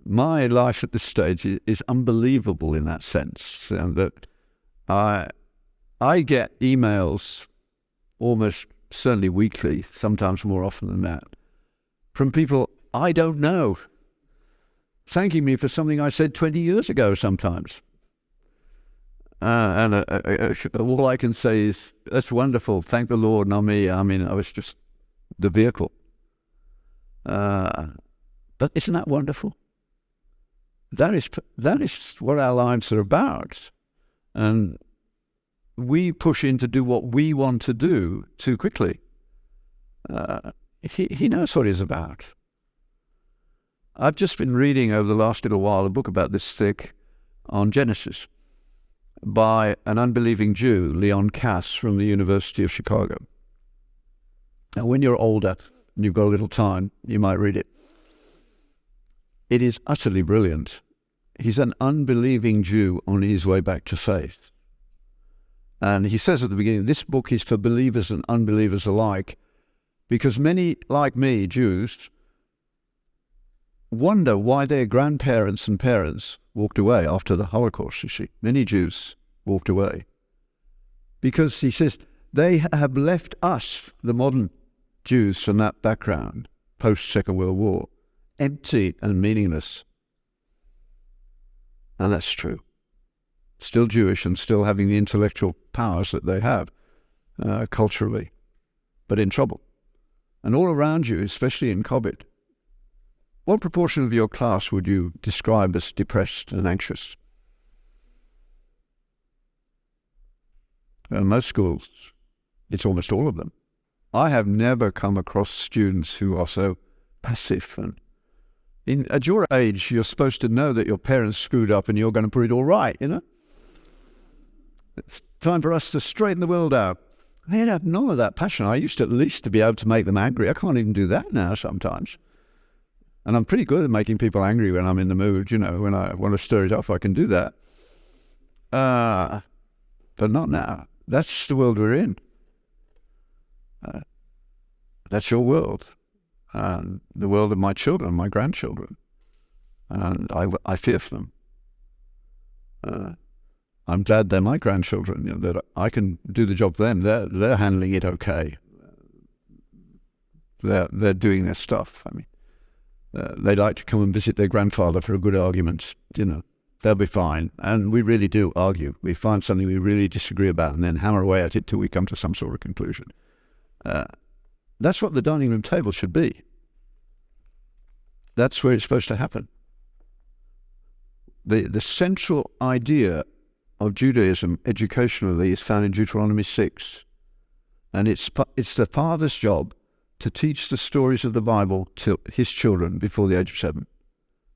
My life at this stage is unbelievable in that sense, and that I get emails almost certainly weekly, sometimes more often than that, from people I don't know, thanking me for something I said 20 years ago sometimes. And all I can say is, that's wonderful, thank the Lord, not me. I mean, I was just the vehicle. But isn't that wonderful? That is what our lives are about. And we push in to do what we want to do too quickly. He knows what he's about. I've just been reading over the last little while a book about this thick on Genesis by an unbelieving Jew, Leon Cass, from the University of Chicago. Now, when you're older and you've got a little time, you might read it. It is utterly brilliant. He's an unbelieving Jew on his way back to faith. And he says at the beginning, this book is for believers and unbelievers alike, because many, like me, Jews, wonder why their grandparents and parents walked away after the Holocaust, you see. Many Jews walked away. Because, he says, they have left us, the modern Jews from that background, post-Second World War, empty and meaningless. And that's true. Still Jewish and still having the intellectual powers that they have culturally, but in trouble. And all around you, especially in COVID, what proportion of your class would you describe as depressed and anxious? Most schools, it's almost all of them. I have never come across students who are so passive. And at your age, you're supposed to know that your parents screwed up and you're going to put it all right, you know? It's time for us to straighten the world out. I have none of that passion. I used to at least to be able to make them angry. I can't even do that now sometimes. And I'm pretty good at making people angry when I'm in the mood, you know, when I want to stir it up, I can do that. But not now. That's the world we're in. That's your world. The world of my children, my grandchildren. And I fear for them. I'm glad they're my grandchildren, you know, that I can do the job for them. They're handling it okay. They're doing their stuff. I mean, they like to come and visit their grandfather for a good argument. You know, they'll be fine. And we really do argue. We find something we really disagree about and then hammer away at it till we come to some sort of conclusion. That's what the dining room table should be. That's where it's supposed to happen. The central idea of Judaism educationally is found in Deuteronomy 6. And it's the father's job to teach the stories of the Bible to his children before the age of 7.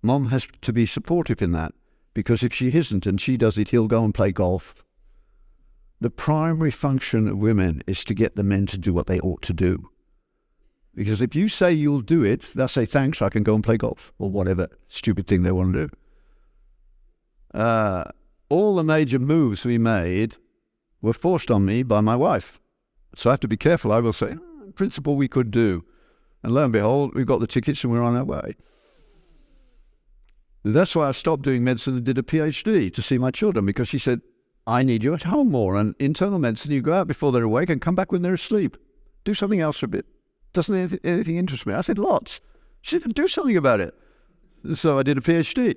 Mom has to be supportive in that, because if she isn't and she does it, he'll go and play golf. The primary function of women is to get the men to do what they ought to do. Because if you say you'll do it, they'll say, thanks, I can go and play golf, or whatever stupid thing they want to do. All the major moves we made were forced on me by my wife. So I have to be careful. I will say, in principle, we could do. And lo and behold, we got the tickets and we're on our way. That's why I stopped doing medicine and did a PhD to see my children, because she said, I need you at home more. And internal medicine, you go out before they're awake and come back when they're asleep. Do something else for a bit. Doesn't anything interest me? I said, lots. She said, do something about it. So I did a PhD.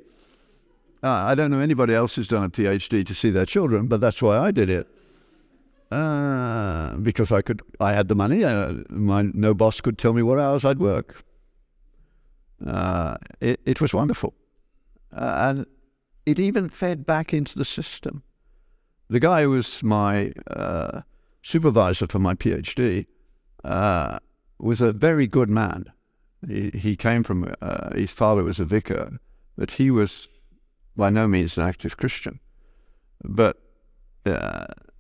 I don't know anybody else who's done a PhD to see their children, but that's why I did it. Because I had the money. No boss could tell me what hours I'd work. It was wonderful. And it even fed back into the system. The guy who was my supervisor for my PhD was a very good man. He came from, his father was a vicar, but he was by no means an active Christian. But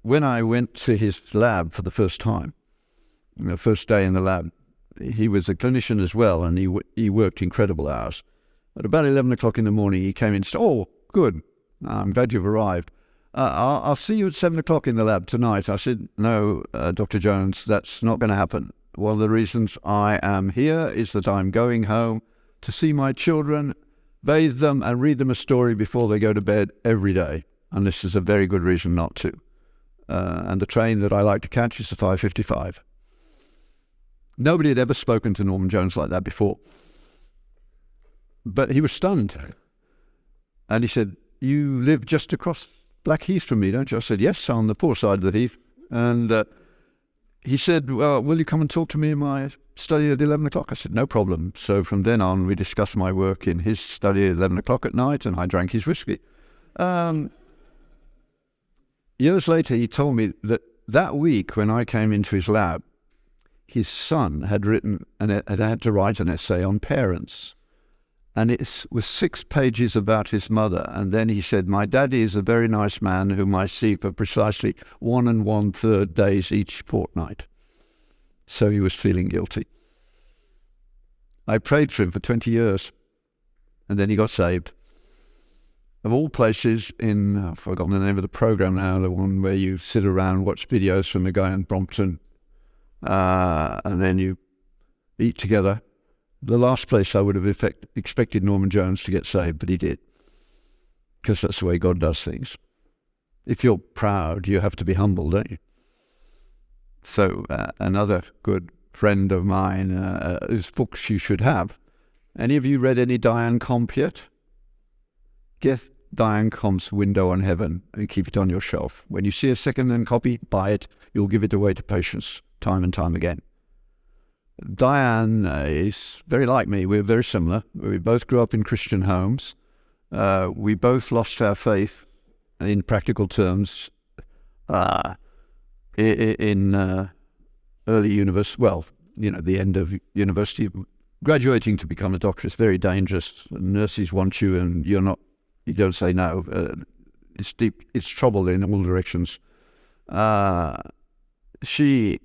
when I went to his lab for the first time, the first day in the lab, he was a clinician as well, and he worked incredible hours. At about 11 o'clock in the morning, he came in and said, oh, good, I'm glad you've arrived. I'll see you at 7 o'clock in the lab tonight. I said, no, Dr. Jones, that's not going to happen. One of the reasons I am here is that I'm going home to see my children, bathe them, and read them a story before they go to bed every day. And this is a very good reason not to. And the train that I like to catch is the 5:55. Nobody had ever spoken to Norman Jones like that before. But he was stunned. And he said, you live just across Blackheath from me, don't you? I said, yes, on the poor side of the heath. And he said, well, will you come and talk to me in my study at 11 o'clock? I said, no problem. So from then on, we discussed my work in his study at 11 o'clock at night, and I drank his whiskey. Years later, he told me that week when I came into his lab, his son had had to write an essay on parents. And it was 6 pages about his mother. And then he said, my daddy is a very nice man whom I see for precisely 1 1/3 days each fortnight. So he was feeling guilty. I prayed for him for 20 years. And then he got saved. Of all places I've forgotten the name of the program now, the one where you sit around and watch videos from the guy in Brompton, and then you eat together. The last place I would have expected Norman Jones to get saved, but he did. Because that's the way God does things. If you're proud, you have to be humble, don't you? So another good friend of mine, whose books you should have. Any of you read any Diane Comp yet? Get Diane Comp's Window on Heaven and keep it on your shelf. When you see a second-hand copy, buy it. You'll give it away to patients time and time again. Diane is very like me. We're very similar. We both grew up in Christian homes. We both lost our faith in practical terms in early university, the end of university. Graduating to become a doctor is very dangerous. Nurses want you, and you don't say no. It's trouble in all directions. She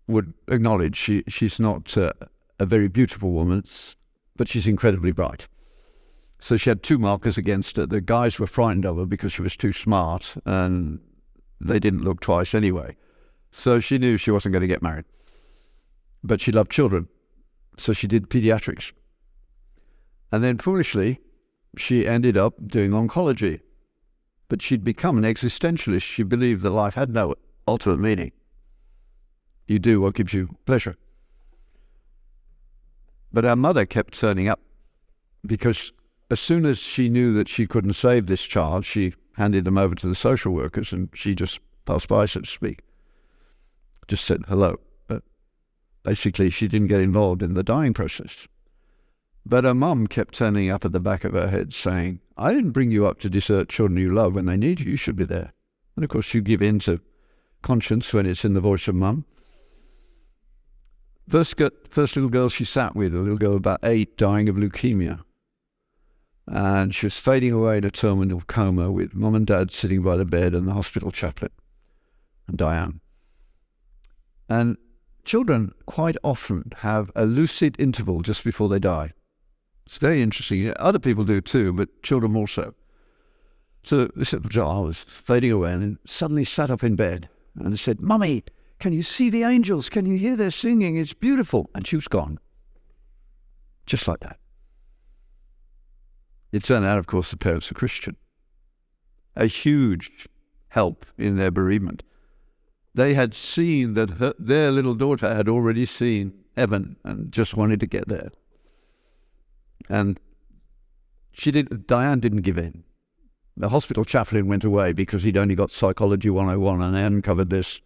would acknowledge she's not a very beautiful woman, but she's incredibly bright. So she had 2 markers against her. The guys were frightened of her because she was too smart, and they didn't look twice anyway. So she knew she wasn't going to get married. But she loved children, so she did pediatrics. And then foolishly, she ended up doing oncology. But she'd become an existentialist. She believed that life had no ultimate meaning. You do what gives you pleasure. But our mother kept turning up, because as soon as she knew that she couldn't save this child, she handed them over to the social workers, and she just passed by, so to speak. Just said hello. But basically, she didn't get involved in the dying process. But her mum kept turning up at the back of her head saying, I didn't bring you up to desert children you love. When they need you, you should be there. And of course, you give in to conscience when it's in the voice of mum. First little girl she sat with, a little girl about 8, dying of leukemia. And she was fading away in a terminal coma with mum and dad sitting by the bed and the hospital chaplain and Diane. And children quite often have a lucid interval just before they die. It's very interesting. Other people do too, but children more so. So this little child was fading away and then suddenly sat up in bed and said, Mummy, can you see the angels? Can you hear their singing? It's beautiful. And she was gone. Just like that. It turned out, of course, the parents were Christian. A huge help in their bereavement. They had seen that their little daughter had already seen heaven and just wanted to get there. And Diane didn't give in. The hospital chaplain went away because he'd only got Psychology 101 and hadn't covered this.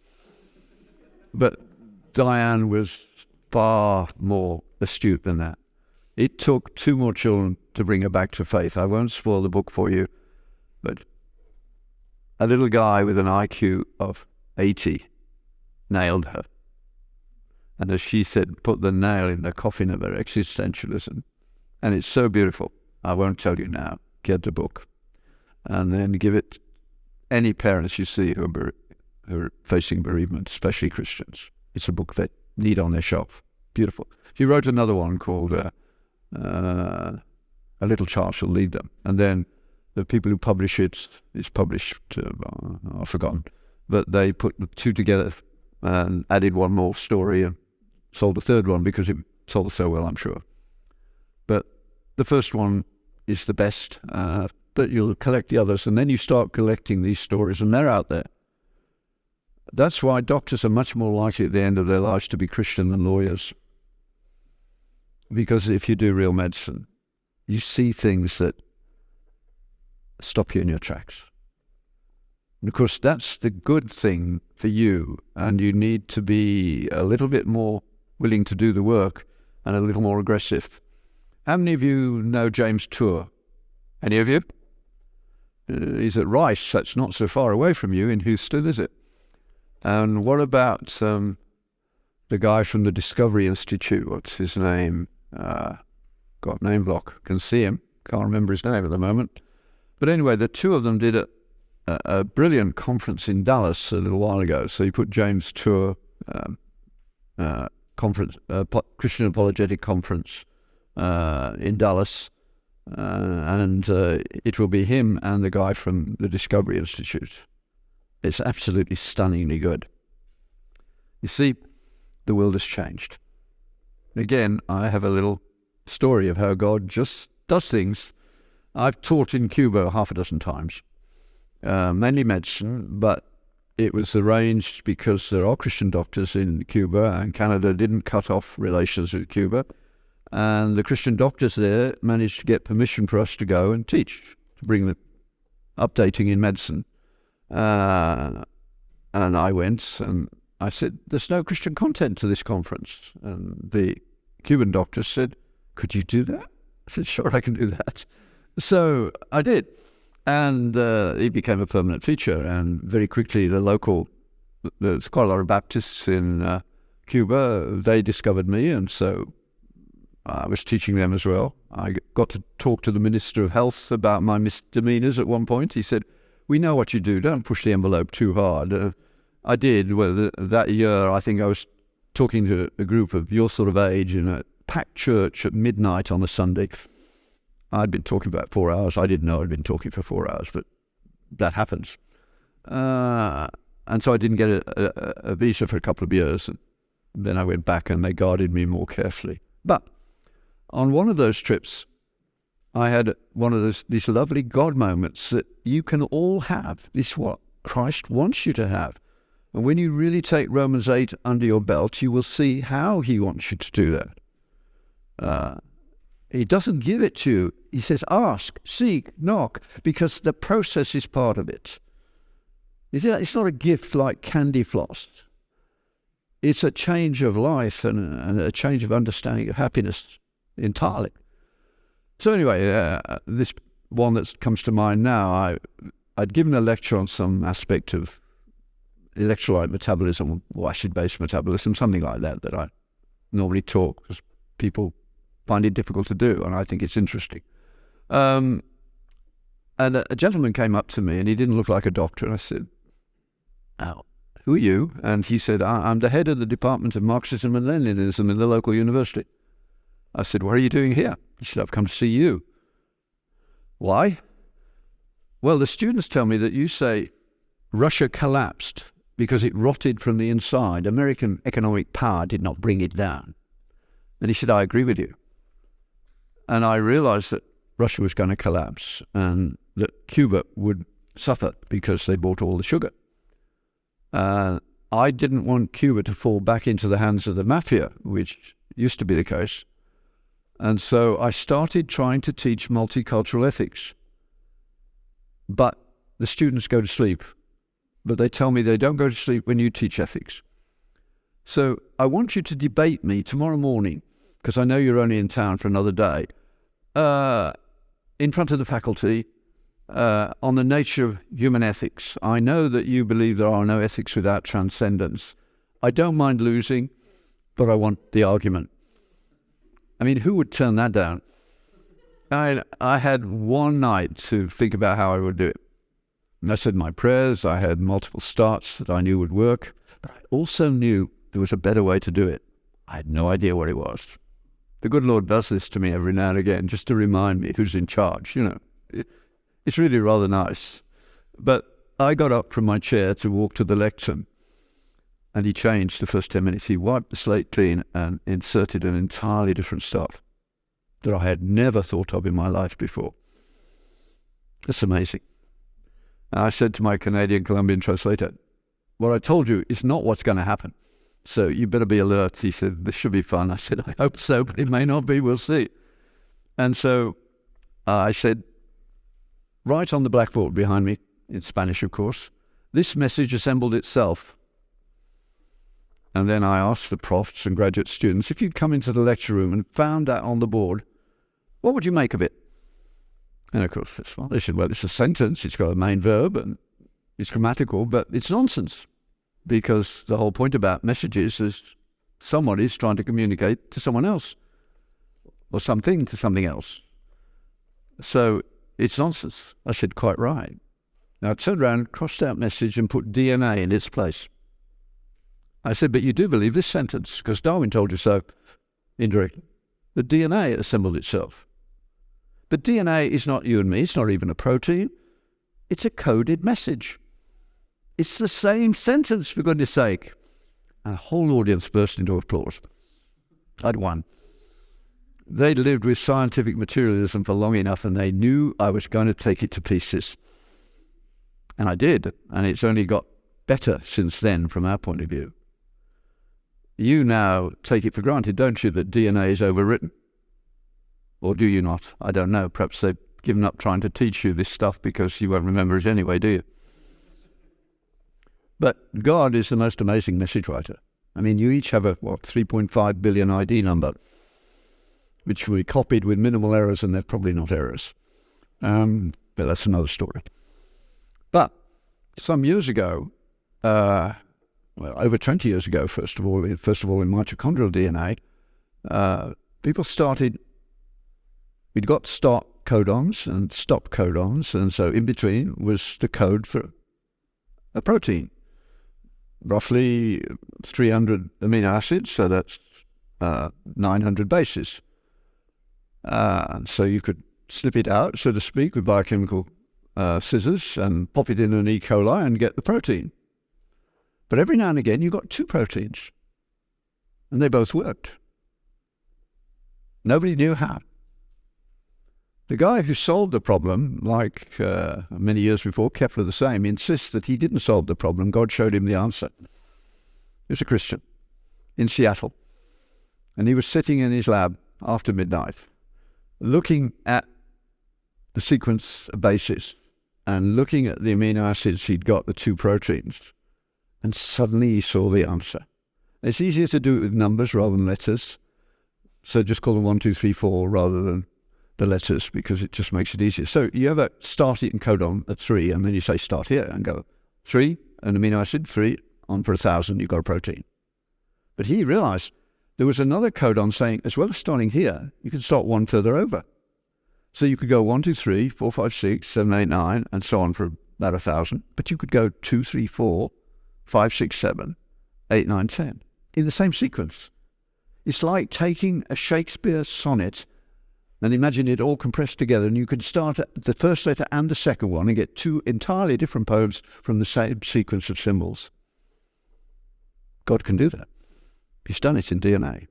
But Diane was far more astute than that. It took 2 more children to bring her back to faith. I won't spoil the book for you, but a little guy with an IQ of 80 nailed her. And as she said, put the nail in the coffin of her existentialism. And it's so beautiful. I won't tell you now. Get the book. And then give it any parents you see who are facing bereavement, especially Christians. It's a book they need on their shelf. Beautiful. She wrote another one called A Little Child Shall Lead Them. And then the people who publish it's published, I've forgotten. But they put the 2 together and added 1 more story and sold the 3rd one because it sold so well, I'm sure. But the first one is the best, but you'll collect the others, and then you start collecting these stories, and they're out there. That's why doctors are much more likely at the end of their lives to be Christian than lawyers. Because if you do real medicine, you see things that stop you in your tracks. And of course, that's the good thing for you, and you need to be a little bit more willing to do the work and a little more aggressive. How many of you know James Tour? Any of you? He's at Rice. That's not so far away from you in Houston, is it? And what about the guy from the Discovery Institute? What's his name? Got name block. Can see him. Can't remember his name at the moment. But anyway, the 2 of them did a brilliant conference in Dallas a little while ago. So you put James Tour conference, Christian Apologetic Conference in Dallas, and it will be him and the guy from the Discovery Institute. It's absolutely stunningly good. You see, the world has changed. Again, I have a little story of how God just does things. I've taught in Cuba 6 times, mainly medicine, but it was arranged because there are Christian doctors in Cuba, and Canada didn't cut off relations with Cuba. And the Christian doctors there managed to get permission for us to go and teach, to bring the updating in medicine. And I went and I said, there's no Christian content to this conference. And the Cuban doctor said, could you do that? I said, sure, I can do that. So I did. And it became a permanent feature. And very quickly, there's quite a lot of Baptists in Cuba, they discovered me, and so I was teaching them as well. I got to talk to the Minister of Health about my misdemeanors at one point. He said, "We know what you do. Don't push the envelope too hard." I did. Well, that year, I think I was talking to a group of your sort of age in a packed church at midnight on a Sunday. I'd been talking about 4 hours. I didn't know I'd been talking for 4 hours, but that happens. And so I didn't get a visa for a couple of years. And then I went back and they guarded me more carefully. But on one of those trips, I had one of these lovely God moments that you can all have. This is what Christ wants you to have. And when you really take Romans 8 under your belt, you will see how he wants you to do that. He doesn't give it to you. He says, ask, seek, knock, because the process is part of it. It's not a gift like candy floss. It's a change of life and a change of understanding of happiness entirely. So anyway, this one that comes to mind now, I'd given a lecture on some aspect of electrolyte metabolism or acid-base metabolism, something like that I normally talk because people find it difficult to do, and I think it's interesting. And a gentleman came up to me, and he didn't look like a doctor, and I said, "Oh, who are you?" And he said, "I'm the head of the Department of Marxism and Leninism in the local university." I said, "What are you doing here?" He said, "I've come to see you." "Why?" "Well, the students tell me that you say Russia collapsed because it rotted from the inside. American economic power did not bring it down." And he said, "I agree with you." And I realized that Russia was going to collapse and that Cuba would suffer because they bought all the sugar. I didn't want Cuba to fall back into the hands of the mafia, which used to be the case. And so I started trying to teach multicultural ethics. But the students go to sleep. But they tell me they don't go to sleep when you teach ethics. So I want you to debate me tomorrow morning, because I know you're only in town for another day, in front of the faculty on the nature of human ethics. I know that you believe there are no ethics without transcendence. I don't mind losing, but I want the argument. I mean, who would turn that down? I had one night to think about how I would do it. And I said my prayers. I had multiple starts that I knew would work, but I also knew there was a better way to do it. I had no idea what it was. The good Lord does this to me every now and again, just to remind me who's in charge, you know. It's really rather nice. But I got up from my chair to walk to the lectern, and he changed the first 10 minutes. He wiped the slate clean and inserted an entirely different start that I had never thought of in my life before. That's amazing. And I said to my Canadian Colombian translator, "What I told you is not what's going to happen. So you better be alert." He said, "This should be fun." I said, "I hope so, but it may not be. We'll see." And so I said, right on the blackboard behind me, in Spanish, of course, "This message assembled itself." And then I asked the profs and graduate students, if you'd come into the lecture room and found that on the board, what would you make of it? And of course, they said, well, it's a sentence, it's got a main verb, and it's grammatical, but it's nonsense. Because the whole point about messages is somebody's trying to communicate to someone else, or something to something else. So it's nonsense. I said, quite right. Now I turned around, crossed out message, and put DNA in its place. I said, but you do believe this sentence, because Darwin told you so, indirectly. The DNA assembled itself. But DNA is not you and me, it's not even a protein. It's a coded message. It's the same sentence, for goodness sake. And a whole audience burst into applause. I'd won. They'd lived with scientific materialism for long enough, and they knew I was going to take it to pieces. And I did, and it's only got better since then from our point of view. You now take it for granted, don't you, that DNA is overwritten? Or do you not? I don't know. Perhaps they've given up trying to teach you this stuff because you won't remember it anyway, do you? But God is the most amazing message writer. I mean, you each have a, 3.5 billion ID number, which we copied with minimal errors, and they're probably not errors. But that's another story. But some years ago, over 20 years ago, first of all in mitochondrial DNA, people started, we'd got start codons and stop codons, and so in between was the code for a protein. Roughly 300 amino acids, so that's 900 bases. So you could snip it out, so to speak, with biochemical scissors and pop it in an E. coli and get the protein. But every now and again you got two proteins, and they both worked. Nobody knew how. The guy who solved the problem, like many years before, Kepler the same, insists that he didn't solve the problem. God showed him the answer. He was a Christian in Seattle. And he was sitting in his lab after midnight, looking at the sequence bases and looking at the amino acids he'd got, the two proteins. And suddenly he saw the answer. It's easier to do it with numbers rather than letters. So just call them 1, 2, 3, 4 rather than the letters, because it just makes it easier. So you have a start it and codon at 3, and then you say start here and go 3, an amino acid, 3, on for 1,000, you've got a protein. But he realized there was another codon saying, as well as starting here, you can start one further over. So you could go 1, 2, 3, 4, 5, 6, 7, 8, 9, and so on for about 1,000. But you could go 2, 3, 4, 5, 6, 7, 8, 9, 10 in the same sequence. It's like taking a Shakespeare sonnet and imagine it all compressed together, and you could start at the first letter and the second one and get two entirely different poems from the same sequence of symbols. God can do that. He's done it in DNA.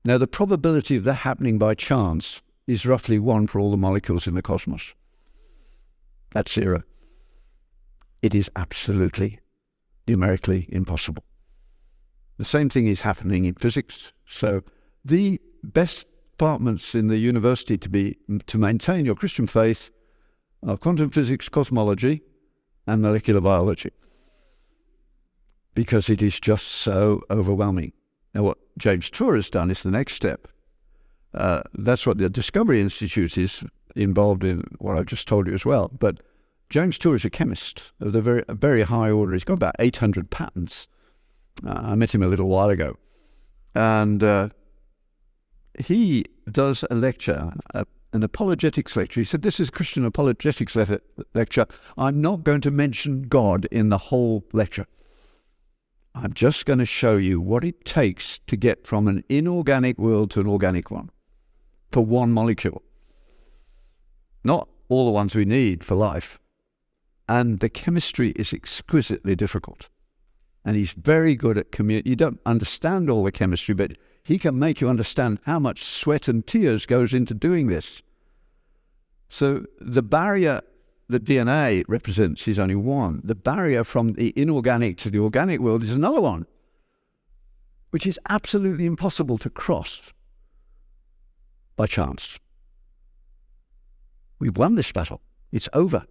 Now, the probability of that happening by chance is roughly 1 for all the molecules in the cosmos. That's 0. It is absolutely numerically impossible. The same thing is happening in physics. So the best departments in the university to maintain your Christian faith are quantum physics, cosmology, and molecular biology, because it is just so overwhelming. Now, what James Tour has done is the next step. That's what the Discovery Institute is involved in, what I've just told you as well. But James Tour is a chemist of the very high order. He's got about 800 patents. I met him a little while ago. And he does a lecture, an apologetics lecture. He said, this is a Christian apologetics lecture. I'm not going to mention God in the whole lecture. I'm just going to show you what it takes to get from an inorganic world to an organic one for one molecule. Not all the ones we need for life. And the chemistry is exquisitely difficult. And he's very good at you don't understand all the chemistry, but he can make you understand how much sweat and tears goes into doing this. So the barrier that DNA represents is only one. The barrier from the inorganic to the organic world is another one, which is absolutely impossible to cross by chance. We've won this battle. It's over.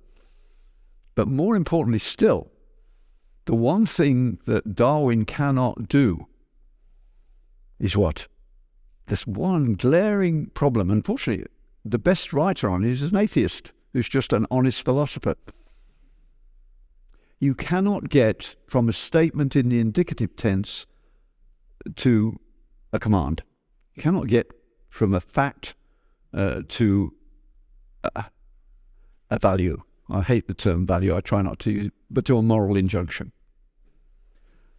But more importantly still, the one thing that Darwin cannot do is what? This one glaring problem. Unfortunately, the best writer on it is an atheist who's just an honest philosopher. You cannot get from a statement in the indicative tense to a command. You cannot get from a fact to a value. I hate the term value, I try not to use it, but to a moral injunction.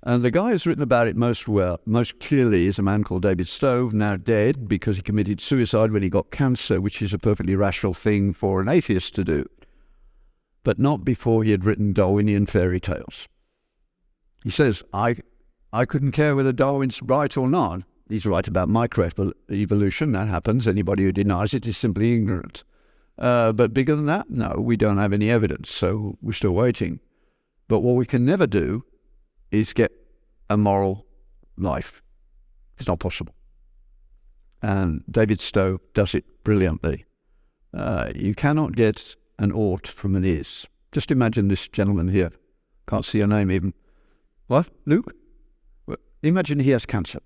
And the guy who's written about it most clearly is a man called David Stove, now dead because he committed suicide when he got cancer, which is a perfectly rational thing for an atheist to do, but not before he had written Darwinian fairy tales. He says, I couldn't care whether Darwin's right or not. He's right about microevolution, that happens. Anybody who denies it is simply ignorant. But bigger than that, no, we don't have any evidence, so we're still waiting. But what we can never do is get a moral life. It's not possible. And David Stowe does it brilliantly. You cannot get an ought from an is. Just imagine this gentleman here. Can't see your name even. What? Luke? Well, imagine he has cancer.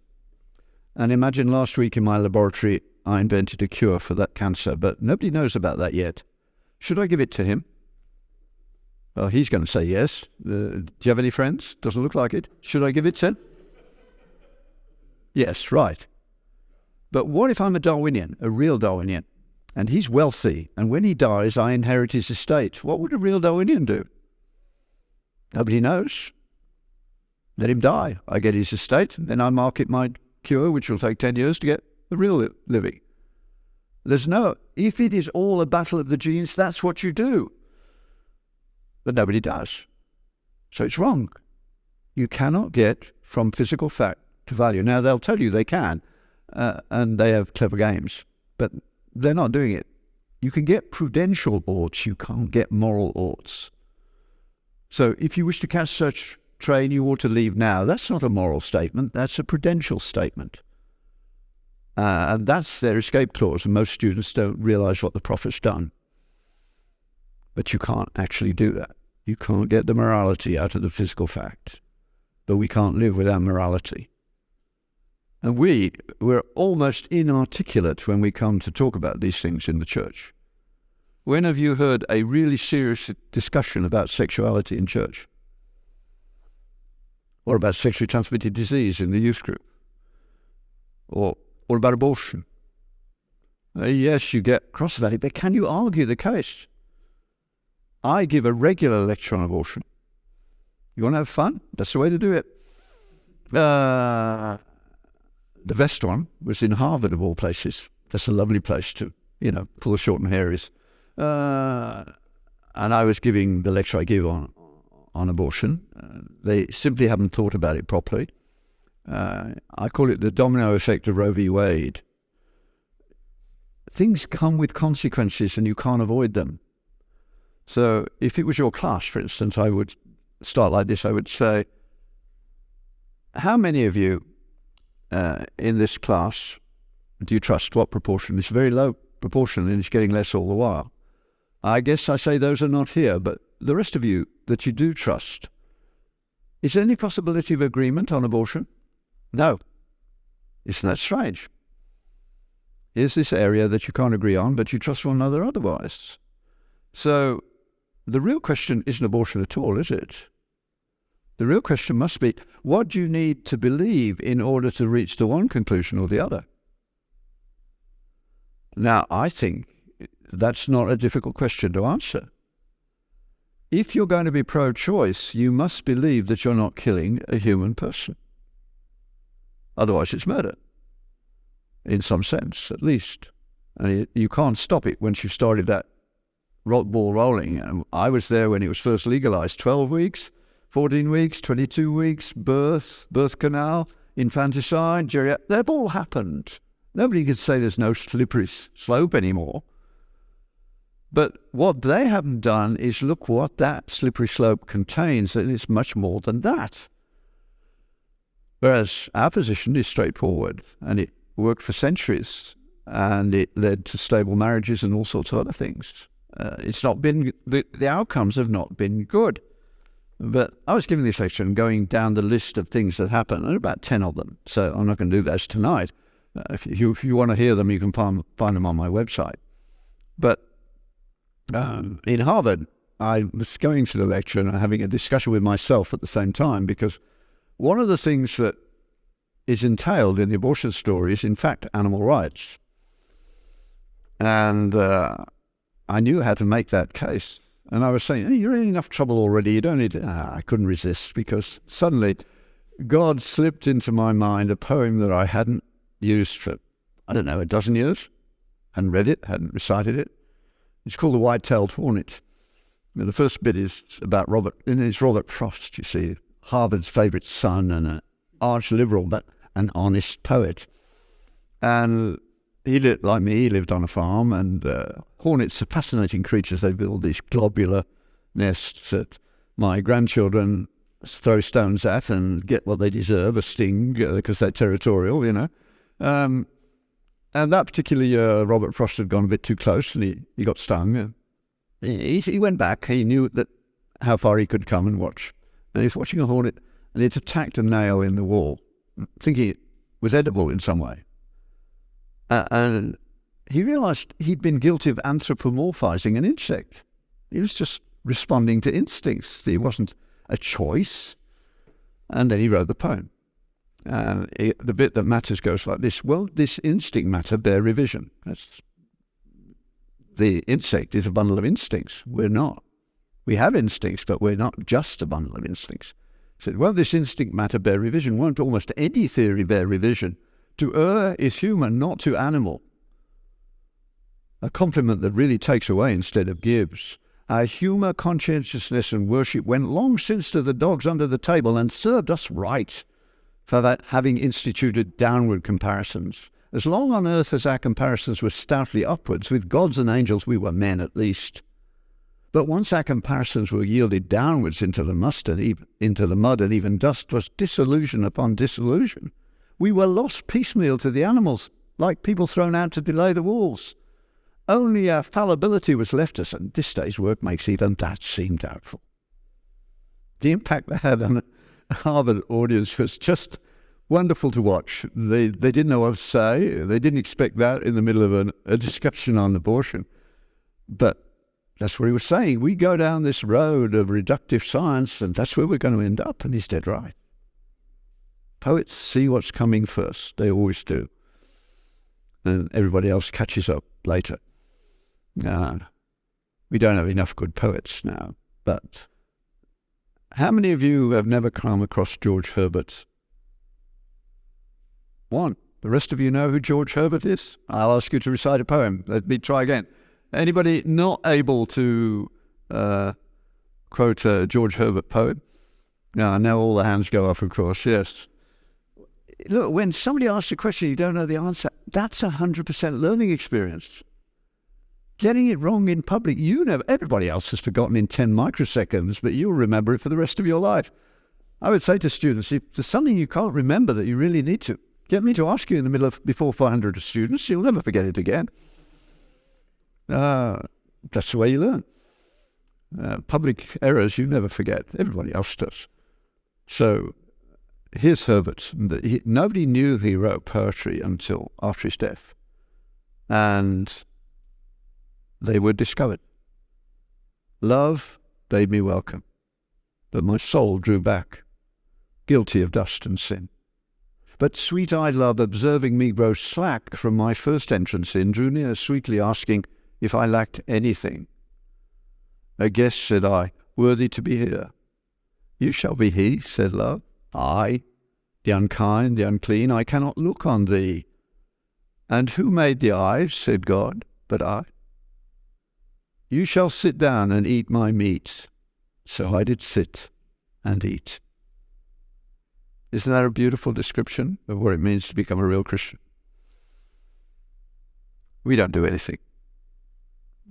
And imagine last week in my laboratory I invented a cure for that cancer, but nobody knows about that yet. Should I give it to him? Well, he's going to say yes. Do you have any friends? Doesn't look like it. Should I give it 10? Yes, right. But what if I'm a Darwinian, a real Darwinian, and he's wealthy, and when he dies, I inherit his estate? What would a real Darwinian do? Nobody knows. Let him die. I get his estate, and then I market my cure, which will take 10 years to get the real living. If it is all a battle of the genes, that's what you do. But nobody does. So it's wrong. You cannot get from physical fact to value. Now, they'll tell you they can, and they have clever games, but they're not doing it. You can get prudential oughts, you can't get moral oughts. So if you wish to catch such train, you ought to leave now. That's not a moral statement, that's a prudential statement. And that's their escape clause, and most students don't realize what the prophet's done. But you can't actually do that. You can't get the morality out of the physical fact. But we can't live without morality. And we're almost inarticulate when we come to talk about these things in the church. When have you heard a really serious discussion about sexuality in church? Or about sexually transmitted disease in the youth group? Or about abortion? Yes, you get cross about it, but can you argue the case? I give a regular lecture on abortion. You want to have fun? That's the way to do it. The best one was in Harvard, of all places. That's a lovely place to, pull the short and hairies. And I was giving the lecture I give on abortion. They simply haven't thought about it properly. I call it the domino effect of Roe v. Wade. Things come with consequences and you can't avoid them. So if it was your class, for instance, I would start like this. I would say, how many of you in this class do you trust? What proportion? It's a very low proportion and it's getting less all the while. I guess I say those are not here, but the rest of you that you do trust, is there any possibility of agreement on abortion? No. Isn't that strange? Here's this area that you can't agree on, but you trust one another otherwise. So the real question isn't abortion at all, is it? The real question must be, what do you need to believe in order to reach the one conclusion or the other? Now, I think that's not a difficult question to answer. If you're going to be pro-choice, you must believe that you're not killing a human person. Otherwise, it's murder. In some sense, at least. And you can't stop it once you've started that ball rolling. I was there when it was first legalized. 12 weeks, 14 weeks, 22 weeks, birth canal, infanticide, geriatric. They've all happened. Nobody can say there's no slippery slope anymore. But what they haven't done is look what that slippery slope contains, and it's much more than that. Whereas our position is straightforward, and it worked for centuries, and it led to stable marriages and all sorts of other things. It's not been, the outcomes have not been good. But I was giving this lecture and going down the list of things that happened, and there are about 10 of them, so I'm not going to do that tonight. If you want to hear them, you can find them on my website. But in Harvard, I was going to the lecture and having a discussion with myself at the same time, because one of the things that is entailed in the abortion story is, in fact, animal rights. And I knew how to make that case. And I was saying, hey, you're in enough trouble already. You don't need to... I couldn't resist, because suddenly God slipped into my mind a poem that I hadn't used for, I don't know, a dozen years. Hadn't read it, hadn't recited it. It's called The White-Tailed Hornet. The first bit is about it's Robert Frost, you see, Harvard's favourite son and an arch-liberal, but an honest poet. And he lived, like me, he lived on a farm, and hornets are fascinating creatures. They build these globular nests that my grandchildren throw stones at and get what they deserve, a sting, because they're territorial, And that particular year, Robert Frost had gone a bit too close, and he got stung. He went back. He knew that how far he could come and watch. And he was watching a hornet, and it attacked a nail in the wall, thinking it was edible in some way. And he realized he'd been guilty of anthropomorphizing an insect. He was just responding to instincts. It wasn't a choice. And then he wrote the poem. And the bit that matters goes like this. Well, this instinct matter bear revision. The insect is a bundle of instincts. We're not. We have instincts, but we're not just a bundle of instincts. He said, well, this instinct matter bear revision. Won't almost any theory bear revision? To err is human, not to animal. A compliment that really takes away instead of gives. Our humour, conscientiousness and worship went long since to the dogs under the table and served us right for that having instituted downward comparisons. As long on earth as our comparisons were stoutly upwards, with gods and angels we were men at least. But once our comparisons were yielded downwards into the mud and even dust was disillusion upon disillusion. We were lost piecemeal to the animals, like people thrown out to delay the walls. Only our fallibility was left us, and this day's work makes even that seem doubtful. The impact they had on a Harvard audience was just wonderful to watch. They didn't know what to say. They didn't expect that in the middle of a discussion on abortion. But that's what he was saying. We go down this road of reductive science, and that's where we're going to end up, and he's dead right. Poets see what's coming first. They always do. And everybody else catches up later. We don't have enough good poets now, but how many of you have never come across George Herbert? One. The rest of you know who George Herbert is? I'll ask you to recite a poem. Let me try again. Anybody not able to quote a George Herbert poem? Now all the hands go up, of course, yes. Look, when somebody asks a question you don't know the answer, that's 100% learning experience. Getting it wrong in public, everybody else has forgotten in 10 microseconds, but you'll remember it for the rest of your life. I would say to students, if there's something you can't remember that you really need to, get me to ask you in the middle of before 400 students, you'll never forget it again. That's the way you learn. Public errors you never forget. Everybody else does. So here's Herbert. Nobody knew he wrote poetry until after his death. And they were discovered. Love bade me welcome, but my soul drew back, guilty of dust and sin. But sweet-eyed love, observing me grow slack from my first entrance in, drew near sweetly asking if I lacked anything. A guest, said I, worthy to be here. You shall be he, said love. I, the unkind, the unclean, I cannot look on thee. And who made the eyes, said God, but I? You shall sit down and eat my meat. So I did sit and eat. Isn't that a beautiful description of what it means to become a real Christian? We don't do anything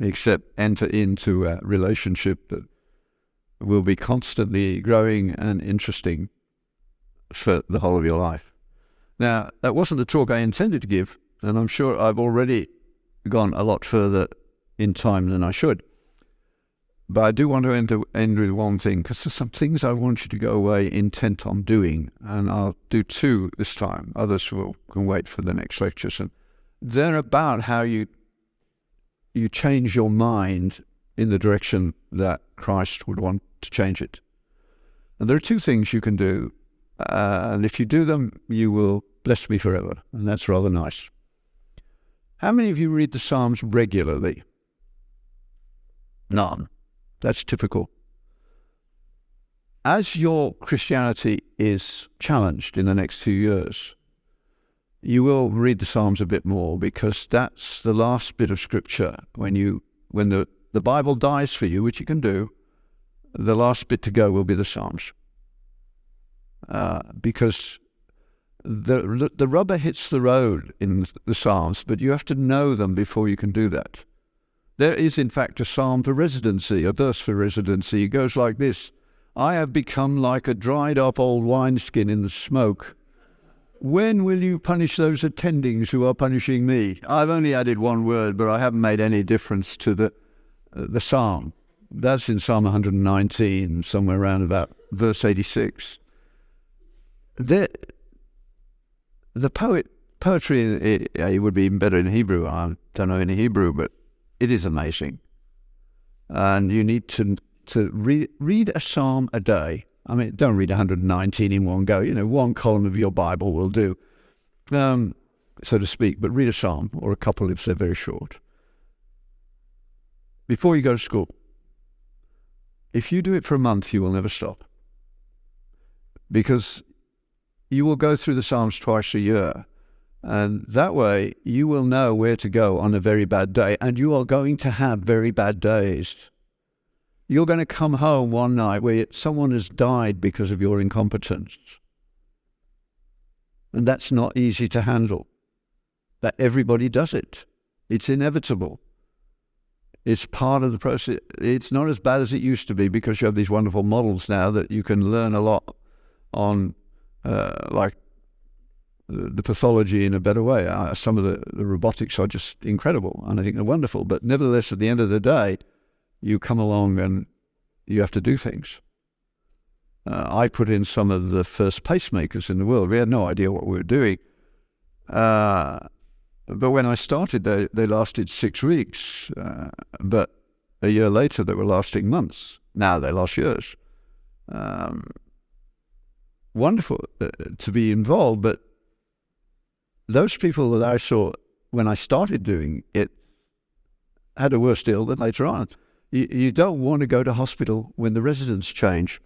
except enter into a relationship that will be constantly growing and interesting for the whole of your life. Now, that wasn't the talk I intended to give, and I'm sure I've already gone a lot further in time than I should. But I do want to end with one thing, because there's some things I want you to go away intent on doing, and I'll do two this time. Others can wait for the next lectures. And they're about how you change your mind in the direction that Christ would want to change it. And there are two things you can do, and if you do them, you will bless me forever, and that's rather nice. How many of you read the Psalms regularly? None. That's typical. As your Christianity is challenged in the next few years, you will read the Psalms a bit more, because that's the last bit of scripture. When the Bible dies for you, which you can do, the last bit to go will be the Psalms. Because the rubber hits the road in the Psalms, but you have to know them before you can do that. There is, in fact, a psalm for residency, a verse for residency. It goes like this: I have become like a dried-up old wineskin in the smoke. When will you punish those attendings who are punishing me? I've only added one word, but I haven't made any difference to the psalm. That's in Psalm 119, somewhere around about verse 86. The poetry, it would be even better in Hebrew. I don't know any Hebrew, but it is amazing. And you need to to read a psalm a day. I mean, don't read 119 in one go. One column of your Bible will do, so to speak, but read a psalm or a couple if they're very short. Before you go to school. If you do it for a month, you will never stop. Because you will go through the Psalms twice a year. And that way, you will know where to go on a very bad day. And you are going to have very bad days. You're going to come home one night where someone has died because of your incompetence. And that's not easy to handle. That everybody does it. It's inevitable. It's part of the process. It's not as bad as it used to be because you have these wonderful models now that you can learn a lot on, like the pathology in a better way. Some of the robotics are just incredible, and I think they're wonderful. But nevertheless, at the end of the day, you come along and you have to do things. I put in some of the first pacemakers in the world. We had no idea what we were doing. But when I started, they lasted 6 weeks. But a year later, they were lasting months. Now they last years. Wonderful to be involved, but those people that I saw when I started doing it had a worse deal than later on. You don't want to go to hospital when the residents change.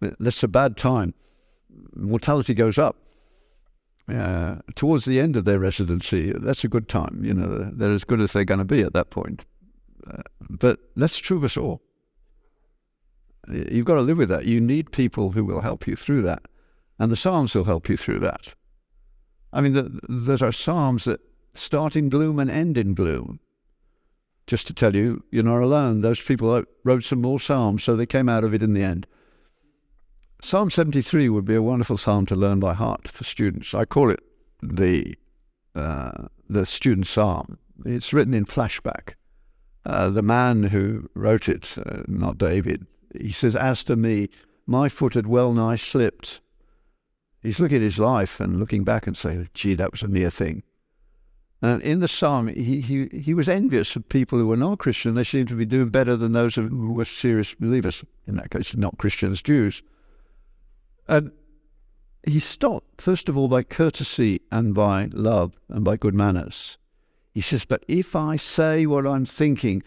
That's a bad time. Mortality goes up. Towards the end of their residency, that's a good time. They're as good as they're going to be at that point. But that's true of us all. You've got to live with that. You need people who will help you through that. And the Psalms will help you through that. I mean, there are Psalms that start in gloom and end in gloom. Just to tell you, you're not alone. Those people wrote some more Psalms, so they came out of it in the end. Psalm 73 would be a wonderful psalm to learn by heart for students. I call it the student psalm. It's written in flashback. The man who wrote it, not David, he says, "As to me, my foot had well nigh slipped." He's looking at his life and looking back and saying, "Gee, that was a mere thing." And in the psalm, he was envious of people who were not Christian. They seemed to be doing better than those who were serious believers. In that case, not Christians, Jews. And he stopped, first of all, by courtesy and by love and by good manners. He says, "But if I say what I'm thinking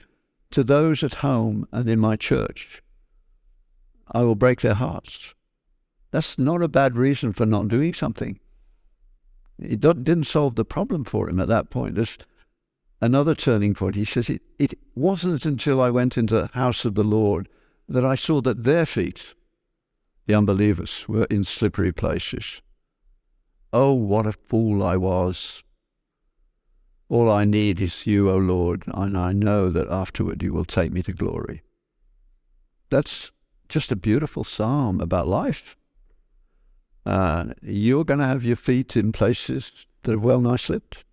to those at home and in my church, I will break their hearts." That's not a bad reason for not doing something. It didn't solve the problem for him at that point. There's another turning point. He says, it wasn't until I went into the house of the Lord that I saw that their feet, the unbelievers, were in slippery places. Oh, what a fool I was. All I need is you, O Lord, and I know that afterward you will take me to glory. That's just a beautiful psalm about life. You're going to have your feet in places that have well nigh slipped.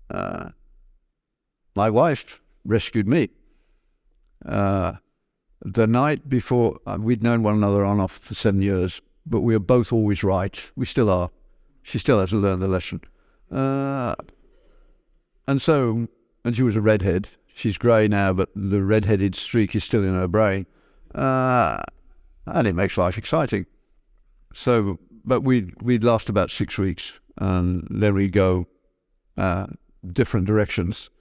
My wife rescued me. The night before, we'd known one another on and off for 7 years, but we were both always right. We still are. She still has to learn the lesson. And she was a redhead. She's grey now, but the redheaded streak is still in her brain. And it makes life exciting. So, but we'd last about 6 weeks, and then we'd go different directions.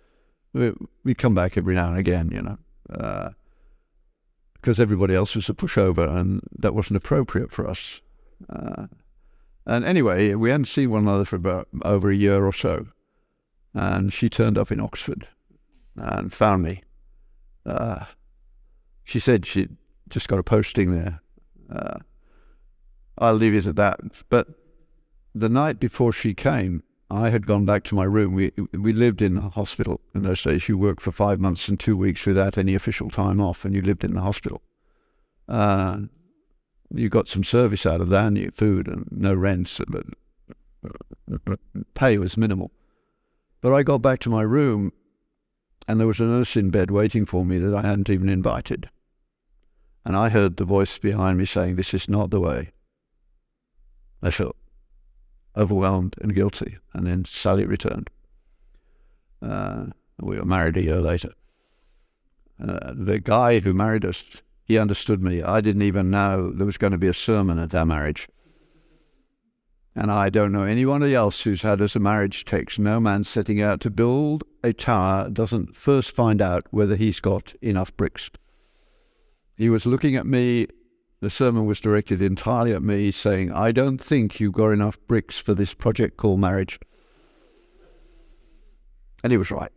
We'd come back every now and again, because everybody else was a pushover, and that wasn't appropriate for us. And anyway, we hadn't seen one another for about over a year or so, and she turned up in Oxford and found me. She said she'd just got a posting there. I'll leave it at that. But the night before she came, I had gone back to my room. We lived in a hospital in those days. You worked for 5 months and 2 weeks without any official time off, and you lived in the hospital. You got some service out of that, and you food and no rent, but pay was minimal. But I got back to my room, and there was a nurse in bed waiting for me that I hadn't even invited. And I heard the voice behind me saying, "This is not the way." I felt overwhelmed and guilty, and then Sally returned. We were married a year later. The guy who married us, he understood me. I didn't even know there was going to be a sermon at our marriage. And I don't know anyone else who's had as a marriage text, no man setting out to build a tower doesn't first find out whether he's got enough bricks. He was looking at me, the sermon was directed entirely at me, saying, I don't think you've got enough bricks for this project called marriage. And he was right.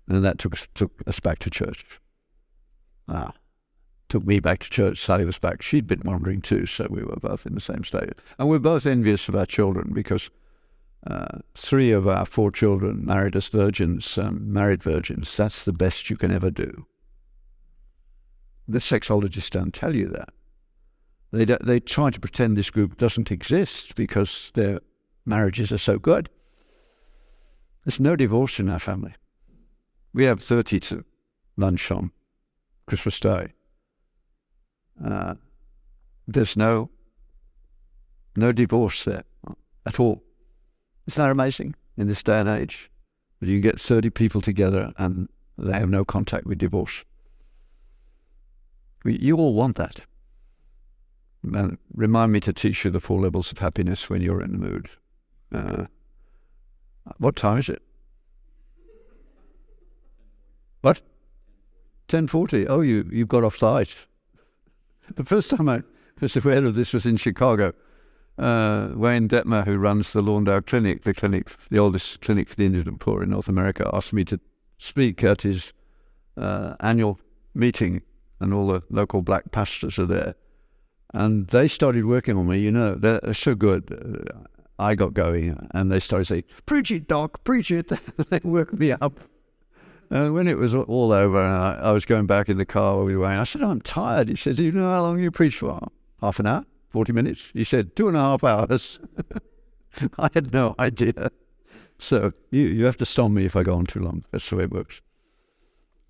And that took us back to church. Took me back to church. Sally was back. She'd been wandering too, so we were both in the same state. And we're both envious of our children because 3 of our 4 children married as virgins, married virgins. That's the best you can ever do. The sexologists don't tell you that. They try to pretend this group doesn't exist because their marriages are so good. There's no divorce in our family. We have 30 to lunch on Christmas Day. There's no divorce there at all. Isn't that amazing in this day and age? That you get 30 people together and they have no contact with divorce. You all want that. Remind me to teach you the 4 levels of happiness when you're in the mood. What time is it? What? 10:40. Oh, you've got off light. The first time I was aware of this was in Chicago. Wayne Detmer, who runs the Laundau Clinic, the oldest clinic for the indigent poor in North America, asked me to speak at his annual meeting, and all the local black pastors are there. And they started working on me, they're so good. I got going, and they started saying, preach it, Doc, preach it. They worked me up. And when it was all over, and I was going back in the car with Wayne, I said, I'm tired. He said, do you know how long you preach for? Half an hour? 40 minutes? He said, 2.5 hours. I had no idea. So you have to stop me if I go on too long. That's the way it works.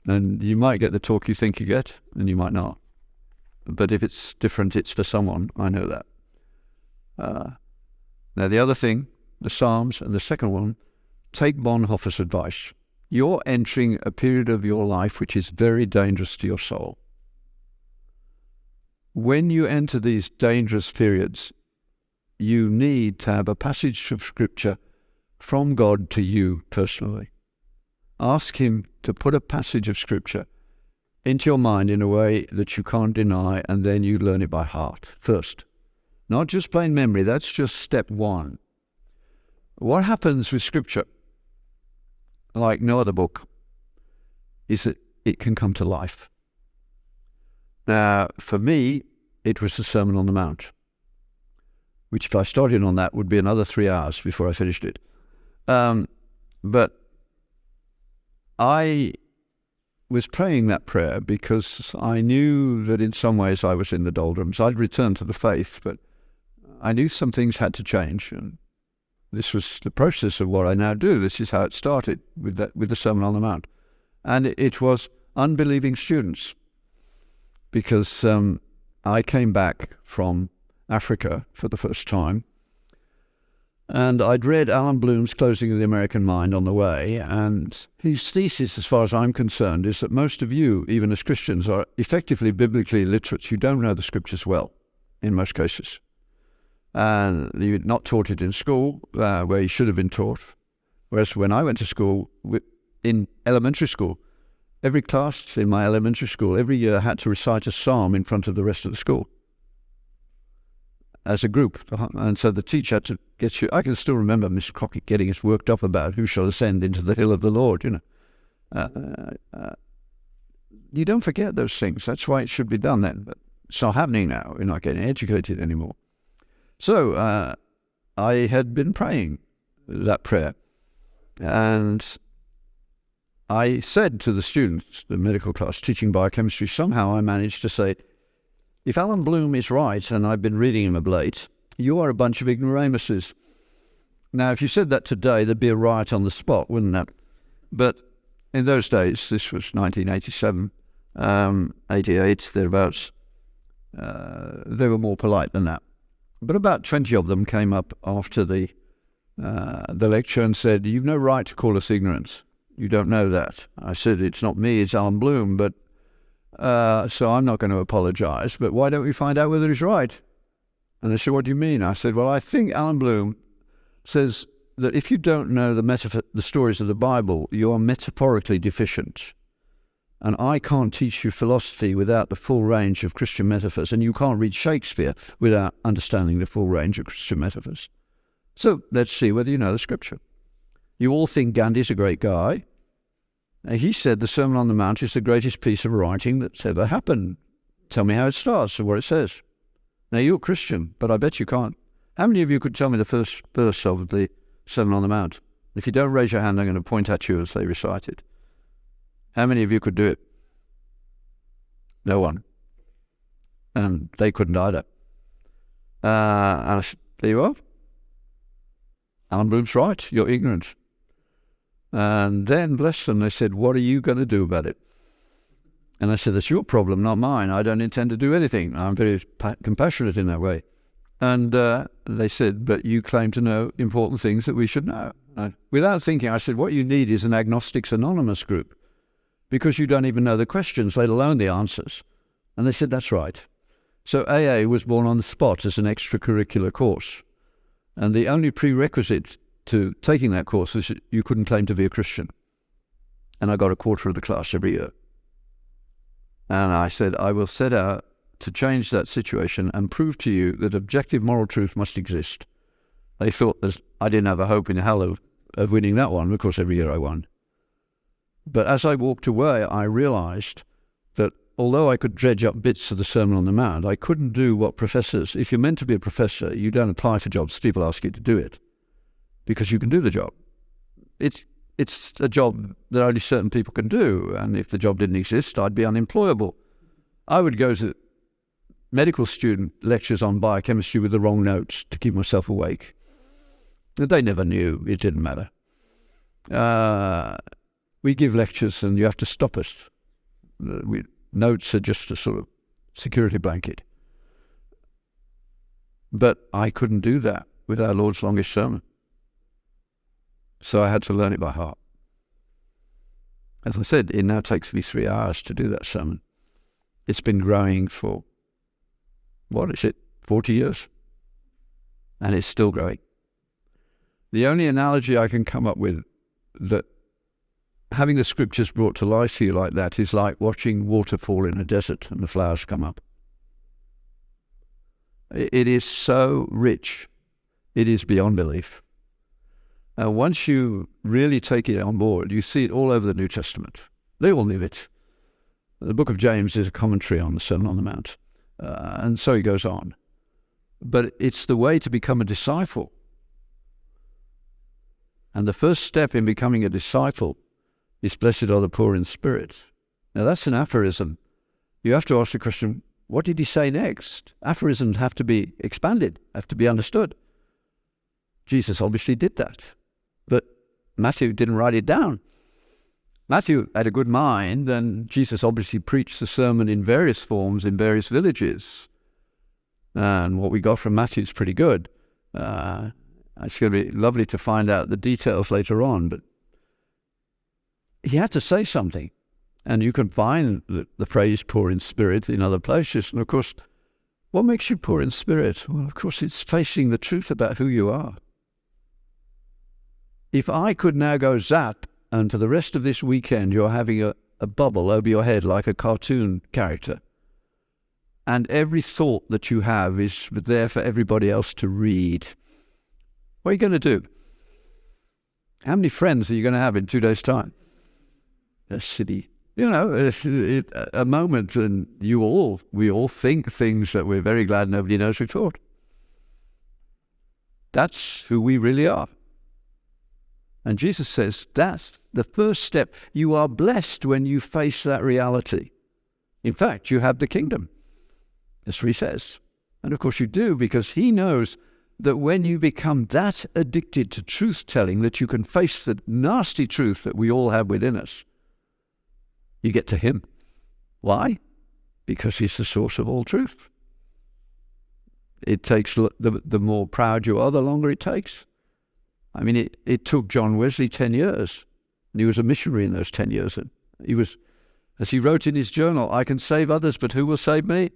And you might get the talk you think you get, and you might not. But if it's different, it's for someone. I know that. Now, the other thing, the Psalms, and the second one, take Bonhoeffer's advice. You're entering a period of your life which is very dangerous to your soul. When you enter these dangerous periods, you need to have a passage of Scripture from God to you personally. Ask Him to put a passage of Scripture into your mind in a way that you can't deny, and then you learn it by heart first. Not just plain memory, that's just step 1. What happens with Scripture, like no other book, is that it can come to life. Now, for me, it was the Sermon on the Mount, which if I started on that would be another 3 hours before I finished it. But I was praying that prayer because I knew that in some ways I was in the doldrums. I'd returned to the faith, but I knew some things had to change, and this was the process of what I now do. This is how it started with the Sermon on the Mount. And it was unbelieving students, because I came back from Africa for the first time, and I'd read Alan Bloom's Closing of the American Mind on the way, and his thesis, as far as I'm concerned, is that most of you, even as Christians, are effectively biblically illiterate. You don't know the Scriptures well, in most cases. And you're not taught it in school, where you should have been taught. Whereas when I went to school, in elementary school, every class in my elementary school, every year had to recite a psalm in front of the rest of the school as a group. And so the teacher had to get you. I can still remember Miss Crockett getting us worked up about who shall ascend into the hill of the Lord, You don't forget those things. That's why it should be done then. But it's not happening now. We're not getting educated anymore. So I had been praying that prayer, and I said to the students, the medical class, teaching biochemistry, somehow I managed to say, if Alan Bloom is right, and I've been reading him of late, you are a bunch of ignoramuses. Now, if you said that today, there'd be a riot on the spot, wouldn't there? But in those days, this was 1987, 88, thereabouts, they were more polite than that. But about 20 of them came up after the lecture and said, you've no right to call us ignorant. you don't know that. I said, it's not me, it's Alan Bloom, but so I'm not going to apologize, but why don't we find out whether he's right? And they said, what do you mean? I said, well, I think Alan Bloom says that if you don't know the stories of the Bible, you are metaphorically deficient. And I can't teach you philosophy without the full range of Christian metaphors, and you can't read Shakespeare without understanding the full range of Christian metaphors. So let's see whether you know the scripture. You all think Gandhi's a great guy. He said the Sermon on the Mount is the greatest piece of writing that's ever happened. Tell me how it starts or what it says. Now, you're a Christian, but I bet you can't. How many of you could tell me the first verse of the Sermon on the Mount? If you don't raise your hand, I'm going to point at you as they recite it. How many of you could do it? No one. And they couldn't either. And I said, there you are. Alan Bloom's right. You're ignorant. And then, bless them, they said, what are you going to do about it? And I said, that's your problem, not mine. I don't intend to do anything. I'm very compassionate in that way. And they said, but you claim to know important things that we should know. Without thinking, I said, what you need is an Agnostics Anonymous group, because you don't even know the questions, let alone the answers. And they said, that's right. So AA was born on the spot as an extracurricular course. And the only prerequisite to taking that course was that you couldn't claim to be a Christian. And I got a quarter of the class every year. And I said, I will set out to change that situation and prove to you that objective moral truth must exist. They thought that I didn't have a hope in hell of winning that one. Of course, every year I won. But as I walked away, I realized that although I could dredge up bits of the Sermon on the Mount, I couldn't do what professors, if you're meant to be a professor, you don't apply for jobs, people ask you to do it, because you can do the job. It's a job that only certain people can do, and if the job didn't exist, I'd be unemployable. I would go to medical student lectures on biochemistry with the wrong notes to keep myself awake. They never knew, it didn't matter. We give lectures and you have to stop us. Notes are just a sort of security blanket. But I couldn't do that with our Lord's longest sermon. So I had to learn it by heart. As I said, it now takes me 3 hours to do that sermon. It's been growing for, 40 years? And it's still growing. The only analogy I can come up with that having the scriptures brought to life to you like that is like watching water fall in a desert and the flowers come up. It is so rich. It is beyond belief. Once you really take it on board, you see it all over the New Testament. They all live it. The book of James is a commentary on the Sermon on the Mount. And so he goes on. But it's the way to become a disciple. And the first step in becoming a disciple is blessed are the poor in spirit. Now that's an aphorism. You have to ask the question, what did he say next? Aphorisms have to be expanded, have to be understood. Jesus obviously did that. But Matthew didn't write it down. Matthew had a good mind, and Jesus obviously preached the sermon in various forms in various villages. And what we got from Matthew is pretty good. It's going to be lovely to find out the details later on, but he had to say something. And you can find the phrase poor in spirit in other places. And of course, what makes you poor in spirit? Well, of course, it's facing the truth about who you are. If I could now go zap, and for the rest of this weekend you're having a bubble over your head like a cartoon character, and every thought that you have is there for everybody else to read, what are you going to do? How many friends are you going to have in 2 days' time? A city. You know, a moment, and we all think things that we're very glad nobody knows we thought. That's who we really are. And Jesus says, that's the first step. You are blessed when you face that reality. In fact, you have the kingdom. That's what he says. And of course you do, because he knows that when you become that addicted to truth-telling that you can face the nasty truth that we all have within us, you get to him. Why? Because he's the source of all truth. It takes, the more proud you are, the longer it takes. I mean, it took John Wesley 10 years. And he was a missionary in those 10 years. And he was, as he wrote in his journal, I can save others, but who will save me?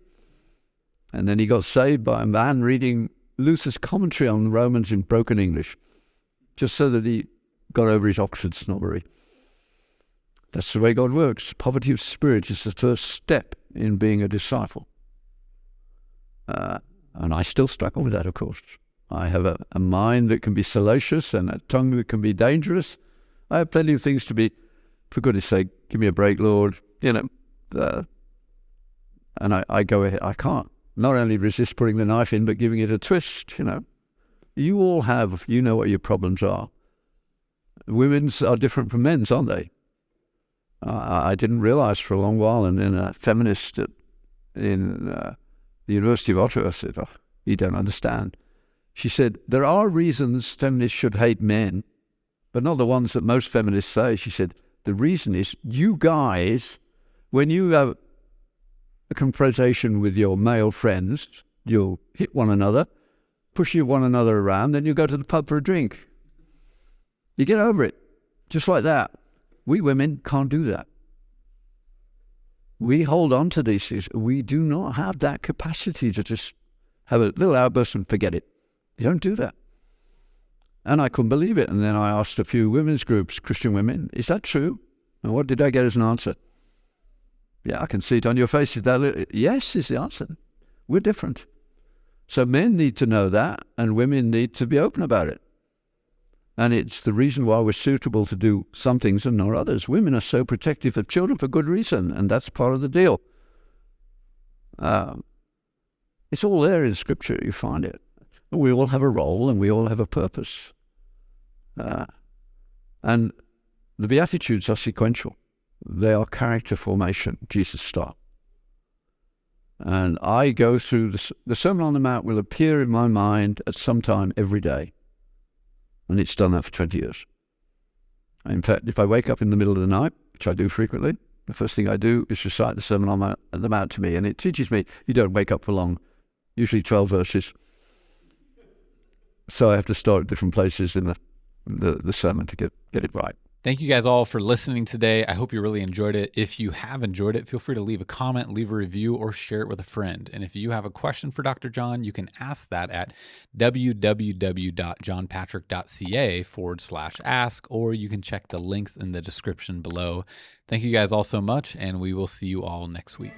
And then he got saved by a man reading Luther's commentary on Romans in broken English, just so that he got over his Oxford snobbery. That's the way God works. Poverty of spirit is the first step in being a disciple. And I still struggle with that, of course. I have a mind that can be salacious and a tongue that can be dangerous. I have plenty of things to be, for goodness sake, give me a break, Lord. And I go ahead. I can't not only resist putting the knife in, but giving it a twist, You all have, you know what your problems are. Women's are different from men's, aren't they? I didn't realize for a long while, and then a feminist in the University of Ottawa said, oh, you don't understand. She said, there are reasons feminists should hate men, but not the ones that most feminists say. She said, the reason is you guys, when you have a confrontation with your male friends, you'll hit one another, push one another around, then you go to the pub for a drink. You get over it, just like that. We women can't do that. We hold on to these things. We do not have that capacity to just have a little outburst and forget it. You don't do that. And I couldn't believe it. And then I asked a few women's groups, Christian women, is that true? And what did I get as an answer? Yeah, I can see it on your faces. Yes is the answer. We're different. So men need to know that, and women need to be open about it. And it's the reason why we're suitable to do some things and not others. Women are so protective of children for good reason, and that's part of the deal. It's all there in Scripture, you find it. We all have a role and we all have a purpose. And the Beatitudes are sequential. They are character formation, Jesus style. And I go through the Sermon on the Mount will appear in my mind at some time every day. And it's done that for 20 years. In fact, if I wake up in the middle of the night, which I do frequently, the first thing I do is recite the Sermon on the Mount to me. And it teaches me you don't wake up for long, usually 12 verses. So I have to start at different places in the sermon to get it right. Thank you guys all for listening today. I hope you really enjoyed it. If you have enjoyed it, feel free to leave a comment, leave a review, or share it with a friend. And if you have a question for Dr. John, you can ask that at www.johnpatrick.ca/ask, or you can check the links in the description below. Thank you guys all so much, and we will see you all next week.